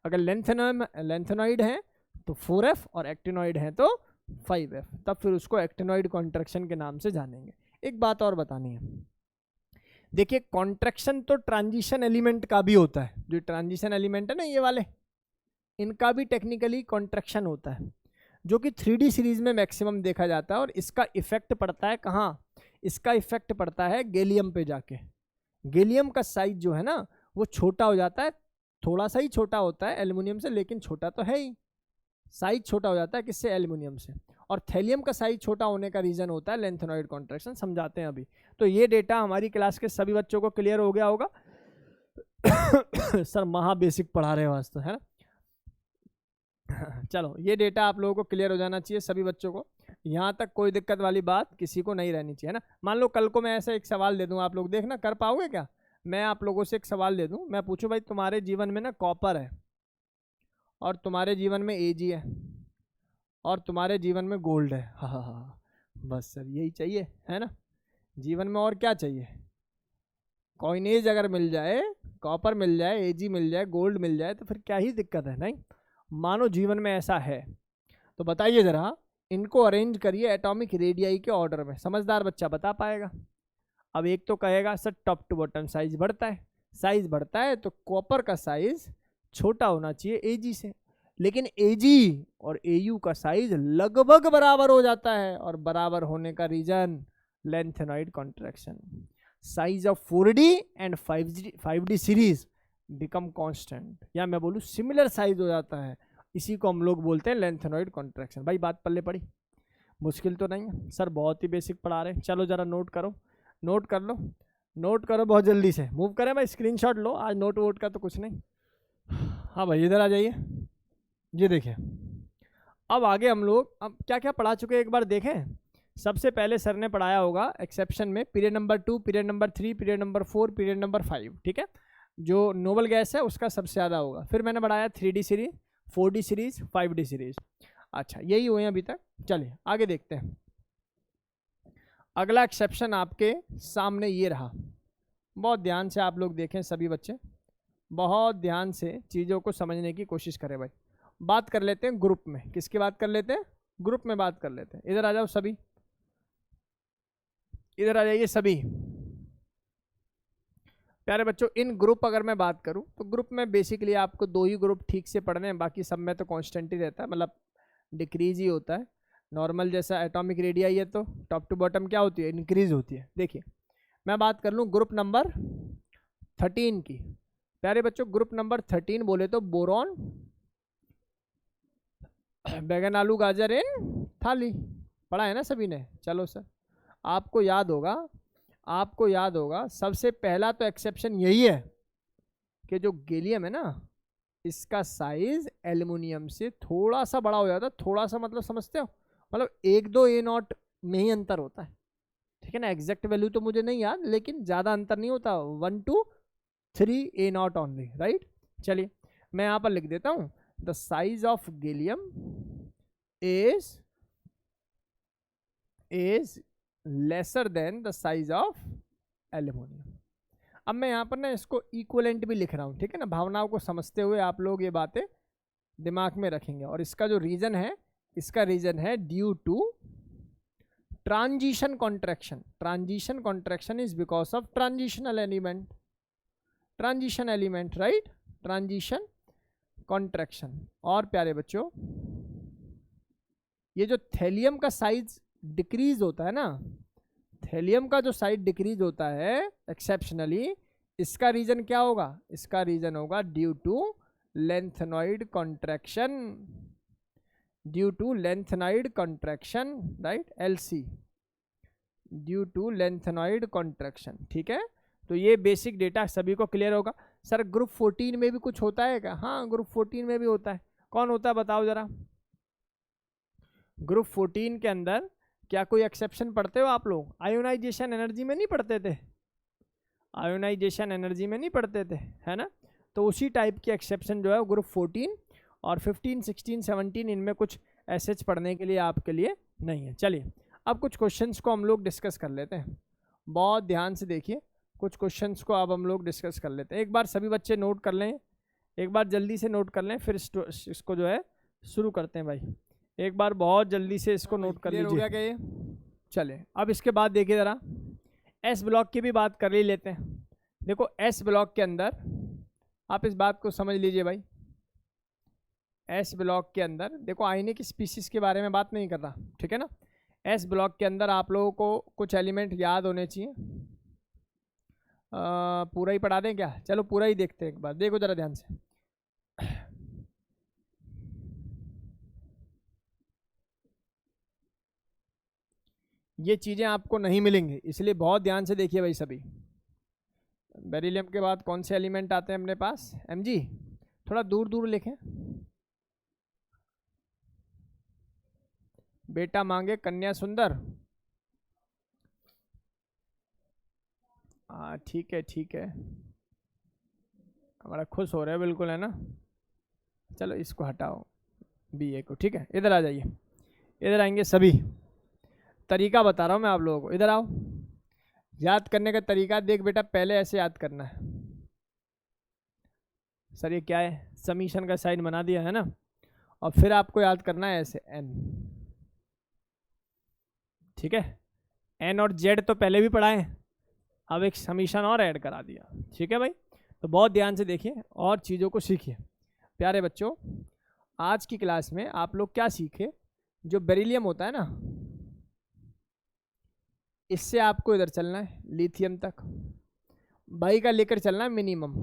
अगर लेंथेनॉइड है तो 4F और एक्टिनॉइड है तो 5F, तब फिर उसको एक्टिनॉइड कॉन्ट्रैक्शन के नाम से जानेंगे। एक बात और बतानी है, देखिए कॉन्ट्रैक्शन तो ट्रांजिशन एलिमेंट का भी होता है। जो ट्रांजिशन एलिमेंट है ना ये वाले, इनका भी टेक्निकली कॉन्ट्रैक्शन होता है, जो कि 3D सीरीज में मैक्सिमम देखा जाता है। और इसका इफेक्ट पड़ता है कहाँ? इसका इफेक्ट पड़ता है गैलियम पे जाके। गैलियम का साइज जो है ना वो छोटा हो जाता है, थोड़ा सा ही छोटा होता है एल्युमिनियम से, लेकिन छोटा तो है ही। साइज छोटा हो जाता है किससे? एल्युमिनियम से। और थैलियम का साइज छोटा होने का रीजन होता है लेंथेनॉइड कॉन्ट्रैक्शन। समझाते हैं अभी। तो ये डेटा हमारी क्लास के सभी बच्चों को क्लियर हो गया होगा। सर महा बेसिक पढ़ा रहे हो आज तो, है ना। चलो ये डेटा आप लोगों को क्लियर हो जाना चाहिए सभी बच्चों को। यहाँ तक कोई दिक्कत वाली बात किसी को नहीं रहनी चाहिए, है ना। मान लो कल को मैं ऐसा एक सवाल दे दूँ, आप लोग देखना कर पाओगे क्या? मैं आप लोगों से एक सवाल दे दूँ, मैं पूछूं भाई तुम्हारे जीवन में ना कॉपर है, और तुम्हारे जीवन में एजी है, और तुम्हारे जीवन में गोल्ड है। हाँ, बस सर यही चाहिए, है ना। जीवन में और क्या चाहिए? कॉइनेज अगर मिल जाए, कॉपर मिल जाए, एजी मिल जाए, गोल्ड मिल जाए, तो फिर क्या ही दिक्कत है? नहीं, मानो जीवन में ऐसा है तो बताइए ज़रा, इनको अरेंज करिए एटॉमिक रेडियाई के ऑर्डर में। समझदार बच्चा बता पाएगा। अब एक तो कहेगा sir top to bottom size बढ़ता है, साइज बढ़ता है तो कॉपर का साइज छोटा होना चाहिए एजी से, लेकिन एजी और एयू का साइज लगभग बराबर हो जाता है, और बराबर होने का reason lanthanoid contraction. Size of 4D and 5D series become constant, या मैं बोलूँ सिमिलर साइज हो जाता है, इसी को हम लोग बोलते हैं लेंथेनॉइड कॉन्ट्रैक्शन। भाई बात पल्ले पड़ी, मुश्किल तो नहीं है सर, बहुत ही बेसिक पढ़ा रहे हैं। चलो जरा नोट करो, नोट कर लो, नोट करो बहुत जल्दी से, मूव करें भाई, स्क्रीनशॉट लो, आज नोट वोट का तो कुछ नहीं। हाँ भाई इधर आ जाइए, ये देखिए अब आगे हम लोग अब क्या क्या पढ़ा चुके हैं एक बार देखें। सबसे पहले सर ने पढ़ाया होगा एक्सेप्शन में period number 2, period number 3, period number 4, period number 5, ठीक है, जो नोबल गैस है उसका सबसे ज़्यादा होगा। फिर मैंने बढ़ाया 3D series, 4D series, 5D series. अच्छा यही हुए हैं अभी तक, चलिए आगे देखते हैं। अगला एक्सेप्शन आपके सामने ये रहा, बहुत ध्यान से आप लोग देखें सभी बच्चे, बहुत ध्यान से चीज़ों को समझने की कोशिश करें भाई। बात कर लेते हैं ग्रुप में, किसकी बात कर लेते हैं, ग्रुप में बात कर लेते हैं। इधर आ जाओ सभी, इधर आ जाइए सभी प्यारे बच्चों। इन ग्रुप अगर मैं बात करूं तो ग्रुप में बेसिकली आपको 2 ही ग्रुप ठीक से पढ़ने हैं, बाकी सब में तो कांस्टेंट ही रहता है, मतलब डिक्रीज ही होता है। नॉर्मल जैसा एटॉमिक रेडियाई है तो टॉप टू बॉटम क्या होती है, इंक्रीज होती है। देखिए मैं बात कर लूँ ग्रुप नंबर 13 की। प्यारे बच्चों ग्रुप नंबर 13 बोले तो बोरॉन, बैगन, आलू, गाजर इन थाली, पढ़ा है ना सभी ने। चलो सर आपको याद होगा, आपको याद होगा सबसे पहला तो एक्सेप्शन यही है कि जो गैलियम है ना, इसका साइज एल्युमिनियम से थोड़ा सा बड़ा हो जाता है। थोड़ा सा मतलब समझते हो, मतलब 1-2 A0 में ही अंतर होता है, ठीक है ना। एग्जैक्ट वैल्यू तो मुझे नहीं याद, लेकिन ज़्यादा अंतर नहीं होता, 1 to 3 A0 ओनली, राइट। चलिए मैं यहाँ पर लिख देता हूँ, the size of gallium is lesser than the size of aluminium. अब मैं यहाँ पर ना इसको इक्वलेंट भी लिख रहा हूँ, ठीक है ना। भावनाओं को समझते हुए आप लोग ये बातें दिमाग में रखेंगे। और इसका जो रीजन है, इसका रीजन है due to transition contraction. Transition contraction is because of transitional element, transition element, right, transition contraction. और प्यारे बच्चों ये जो थैलियम का साइज डिक्रीज होता है ना, थैलियम का जो साइज डिक्रीज होता है एक्सेप्शनली, इसका रीजन क्या होगा, इसका रीजन होगा due to lanthanoid contraction, due to lanthanoid contraction, right, LC, due to lanthanoid contraction, ठीक है। तो ये बेसिक डेटा सभी को क्लियर होगा। सर ग्रुप 14 में भी कुछ होता है क्या? हाँ ग्रुप 14 में भी होता है। कौन होता है बताओ जरा। ग्रुप 14 के अंदर क्या कोई एक्सेप्शन पढ़ते हो आप लोग? आयोनाइजेशन एनर्जी में नहीं पढ़ते थे, आयोनाइजेशन एनर्जी में नहीं पढ़ते थे, है ना। तो उसी टाइप की एक्सेप्शन जो है ग्रुप 14 और 15, 16, 17 इनमें कुछ एसएच पढ़ने के लिए आपके लिए नहीं है। चलिए अब कुछ क्वेश्चंस को हम लोग डिस्कस कर लेते हैं, बहुत ध्यान से देखिए। कुछ क्वेश्चंस को अब हम लोग डिस्कस कर लेते हैं। एक बार सभी बच्चे नोट कर लें, एक बार जल्दी से नोट कर लें, फिर इसको जो है शुरू करते हैं भाई। एक बार बहुत जल्दी से इसको नोट कर लीजिए। हो गया क्या ये? चले अब इसके बाद देखिए ज़रा, एस ब्लॉक की भी बात कर ही लेते हैं। देखो एस ब्लॉक के अंदर आप इस बात को समझ लीजिए भाई, एस ब्लॉक के अंदर देखो आईने की स्पीसीज के बारे में बात नहीं कर रहा, ठीक है ना। एस ब्लॉक के अंदर आप लोगों को कुछ एलिमेंट याद होने चाहिए। पूरा ही पढ़ा दें क्या? चलो पूरा ही देखते हैं एक बार, देखो ज़रा ध्यान से। ये चीज़ें आपको नहीं मिलेंगी, इसलिए बहुत ध्यान से देखिए भाई सभी। बेरिलियम के बाद कौन से एलिमेंट आते हैं अपने पास? Mg, थोड़ा दूर दूर लिखें। बेटा मांगे कन्या सुंदर, हाँ ठीक है ठीक है, हमारा खुश हो रहा है बिल्कुल, है ना। चलो इसको हटाओ BA को, ठीक है। इधर आ जाइए, इधर आएंगे सभी। तरीका बता रहा हूँ मैं आप लोगों को, इधर आओ। याद करने का तरीका देख बेटा, पहले ऐसे याद करना है। सर ये क्या है? समीशन का साइन बना दिया है ना, और फिर आपको याद करना है ऐसे N, ठीक है। N और Z तो पहले भी पढ़ाए, अब एक समीशन और ऐड करा दिया, ठीक है भाई। तो बहुत ध्यान से देखिए और चीज़ों को सीखिए प्यारे बच्चों। आज की क्लास में आप लोग क्या सीखे, जो बेरिलियम होता है ना, इससे आपको इधर चलना है लिथियम तक, बाई का लेकर चलना है मिनिमम,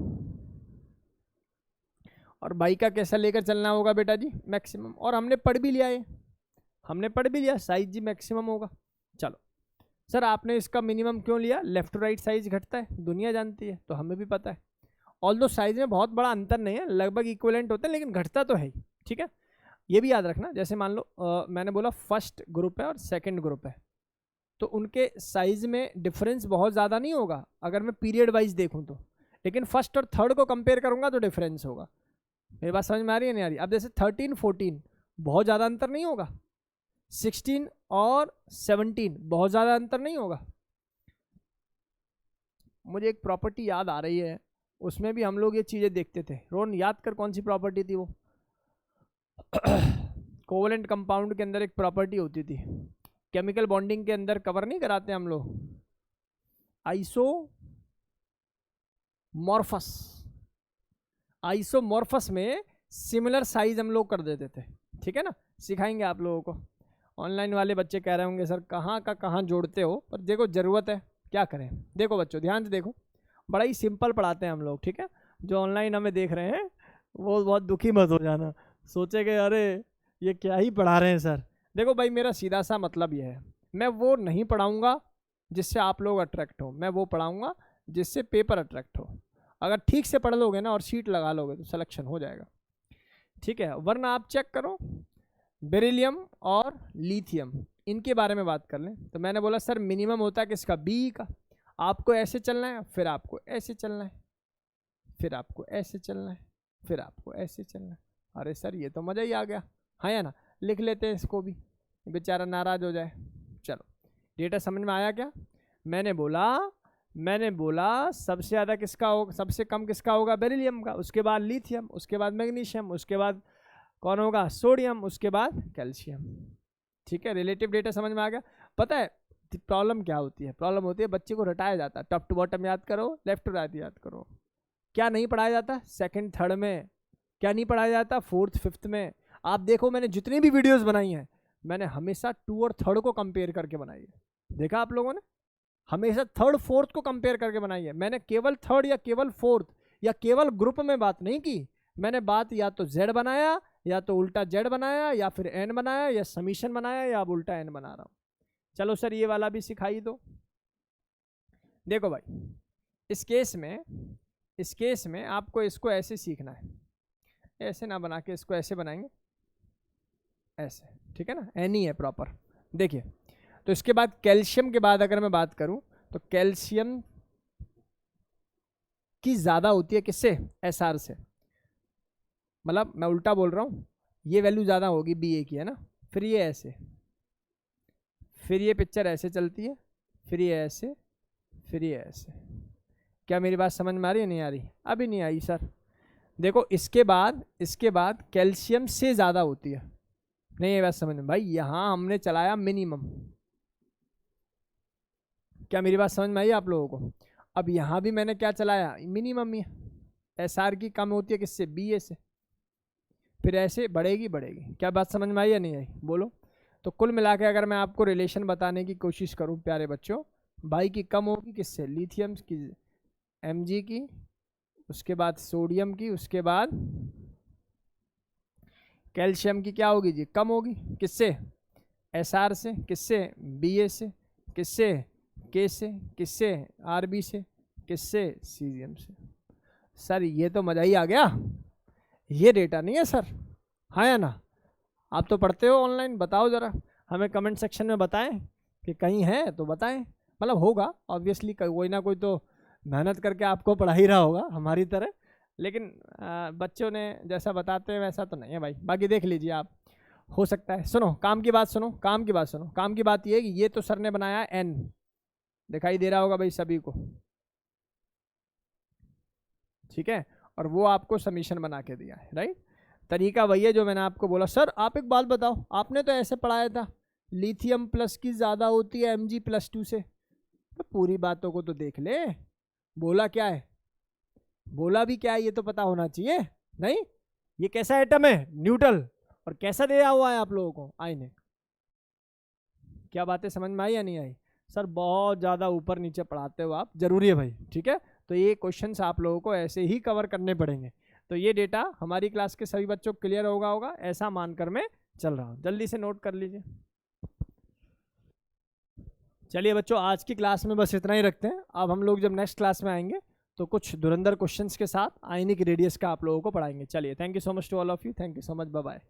और बाई का कैसा लेकर चलना होगा बेटा जी, मैक्सिमम। और हमने पढ़ भी लिया है, हमने पढ़ भी लिया साइज जी मैक्सिमम होगा। चलो सर आपने इसका मिनिमम क्यों लिया, लेफ्ट टू राइट साइज घटता है, दुनिया जानती है, तो हमें भी पता है। ऑल्दो साइज में बहुत बड़ा अंतर नहीं है, लगभग इक्विवेलेंट होते हैं, लेकिन घटता तो है ही, ठीक है। ये भी याद रखना, जैसे मान लो मैंने बोला फर्स्ट ग्रुप है और सेकंड ग्रुप है, तो उनके साइज में डिफरेंस बहुत ज़्यादा नहीं होगा अगर मैं पीरियड वाइज देखूँ तो, लेकिन फर्स्ट और थर्ड को कंपेयर करूँगा तो डिफरेंस होगा। मेरी बात समझ में आ रही है नहीं आ रही? अब जैसे 13 14 बहुत ज़्यादा अंतर नहीं होगा, 16 और 17 बहुत ज़्यादा अंतर नहीं होगा। मुझे एक प्रॉपर्टी याद आ रही है, उसमें भी हम लोग ये चीज़ें देखते थे। रोन याद कर कौन सी प्रॉपर्टी थी वो? कोवेलेंट कंपाउंड के अंदर एक प्रॉपर्टी होती थी, केमिकल बॉन्डिंग के अंदर कवर नहीं कराते हम लोग, आइसोमॉर्फस। आइसोमॉर्फस में सिमिलर साइज हम लोग कर देते थे, ठीक है ना। सिखाएंगे आप लोगों को। ऑनलाइन वाले बच्चे कह रहे होंगे सर कहाँ का कहाँ जोड़ते हो, पर देखो ज़रूरत है, क्या करें। देखो बच्चों ध्यान से देखो, बड़ा ही सिंपल पढ़ाते हैं हम लोग, ठीक है। जो ऑनलाइन हमें देख रहे हैं वो बहुत दुखी मत हो जाना, सोचेंगे अरे ये क्या ही पढ़ा रहे हैं सर। देखो भाई मेरा सीधा सा मतलब ये है, मैं वो नहीं पढ़ाऊँगा जिससे आप लोग अट्रैक्ट हो, मैं वो पढ़ाऊँगा जिससे पेपर अट्रैक्ट हो। अगर ठीक से पढ़ लोगे ना और सीट लगा लोगे तो सिलेक्शन हो जाएगा, ठीक है। वरना आप चेक करो, बेरिलियम और लिथियम इनके बारे में बात कर लें तो मैंने बोला सर मिनिमम होता है किसका, बी का। आपको ऐसे चलना है, फिर आपको ऐसे चलना है, फिर आपको ऐसे चलना है, फिर आपको ऐसे चलना है। अरे सर ये तो मज़ा ही आ गया, हाँ या ना? लिख लेते हैं इसको भी, बेचारा नाराज़ हो जाए। चलो डेटा समझ में आया क्या? मैंने बोला सबसे ज़्यादा किसका होगा, सबसे कम किसका होगा, बेरिलियम का, उसके बाद लिथियम, उसके बाद मैग्नीशियम, उसके बाद कौन होगा, सोडियम, उसके बाद कैल्शियम, ठीक है। रिलेटिव डेटा समझ में आ गया। पता है प्रॉब्लम क्या होती है? प्रॉब्लम होती है बच्चे को रटाया जाता है, टॉप टू बॉटम याद करो, लेफ्ट टू राइट याद करो। क्या नहीं पढ़ाया जाता सेकंड थर्ड में, क्या नहीं पढ़ाया जाता फोर्थ फिफ्थ में। आप देखो मैंने जितनी भी वीडियोस बनाई हैं, मैंने हमेशा 2 और 3rd को कंपेयर करके बनाई है। देखा आप लोगों ने, हमेशा 3rd 4th को कंपेयर करके बनाई है। मैंने केवल 3rd या केवल 4th या केवल ग्रुप में बात नहीं की, मैंने बात या तो Z बनाया, या तो उल्टा Z बनाया, या फिर N बनाया, या समीशन बनाया, या अब उल्टा N बना रहा हूँ। चलो सर ये वाला भी सिखाई दो। देखो भाई इस केस में आपको इसको ऐसे सीखना है, ऐसे ना बना के इसको ऐसे बनाएंगे, ऐसे, ठीक है ना, N ही है प्रॉपर। देखिए तो इसके बाद कैल्शियम के बाद अगर मैं बात करूं तो कैल्शियम की ज़्यादा होती है किससे, SR से। मतलब मैं उल्टा बोल रहा हूँ, ये वैल्यू ज़्यादा होगी BA की, है ना। फिर ये ऐसे, फिर ये पिक्चर ऐसे चलती है, फिर ये ऐसे, फिर ये ऐसे। क्या मेरी बात समझ में आ रही है, नहीं आ रही? अभी नहीं आई सर। देखो इसके बाद कैल्शियम से ज़्यादा होती है, नहीं ये बात समझ में भाई। यहाँ हमने चलाया मिनिमम, क्या मेरी बात समझ में आई आप लोगों को? अब यहाँ भी मैंने क्या चलाया, मिनिमम ही। SR की कम होती है किससे, BA से, फिर ऐसे बढ़ेगी। क्या बात समझ में आई या नहीं आई, बोलो। तो कुल मिला के अगर मैं आपको रिलेशन बताने की कोशिश करूं प्यारे बच्चों, बाई की कम होगी किससे, लिथियम की, Mg की, उसके बाद सोडियम की, उसके बाद कैल्शियम की क्या होगी जी, कम होगी। किससे, SR से, किससे, BA से, किससे, K से, किससे, RB से, किससे, सीजियम से। सर ये तो मज़ा ही आ गया, ये डेटा नहीं है सर, हाँ या ना? आप तो पढ़ते हो ऑनलाइन, बताओ ज़रा हमें कमेंट सेक्शन में बताएं कि कहीं है तो बताएं। मतलब होगा ऑब्वियसली, कोई ना कोई तो मेहनत करके आपको पढ़ा ही रहा होगा हमारी तरह, लेकिन बच्चों ने जैसा बताते हैं वैसा तो नहीं है भाई। बाकी देख लीजिए आप, हो सकता है। सुनो काम की बात सुनो, काम की बात ये है कि ये तो सर ने बनाया N, दिखाई दे रहा होगा भाई सभी को, ठीक है, और वो आपको समीशन बना के दिया है, राइट। तरीका वही है जो मैंने आपको बोला। सर आप एक बात बताओ, आपने तो ऐसे पढ़ाया था लिथियम प्लस की ज़्यादा होती है Mg+2 से, तो पूरी बातों को तो देख ले, बोला क्या है, बोला भी क्या है ये तो पता होना चाहिए, नहीं? ये कैसा एटम है? न्यूट्रल। और कैसा दिया हुआ है आप लोगों को? आयनिक। क्या बातें समझ में आई या नहीं आई? सर बहुत ज़्यादा ऊपर नीचे पढ़ाते हो आप, जरूरी है भाई, ठीक है। तो ये क्वेश्चंस आप लोगों को ऐसे ही कवर करने पड़ेंगे। तो ये डेटा हमारी क्लास के सभी बच्चों को क्लियर होगा ऐसा मानकर मैं चल रहा हूँ, जल्दी से नोट कर लीजिए। चलिए बच्चों, आज की क्लास में बस इतना ही रखते हैं। अब हम लोग जब नेक्स्ट क्लास में आएंगे तो कुछ धुरंधर क्वेश्चंस के साथ आयनिक रेडियस का आप लोगों को पढ़ाएंगे। चलिए, thank you so much to all of you, thank you so much, bye bye.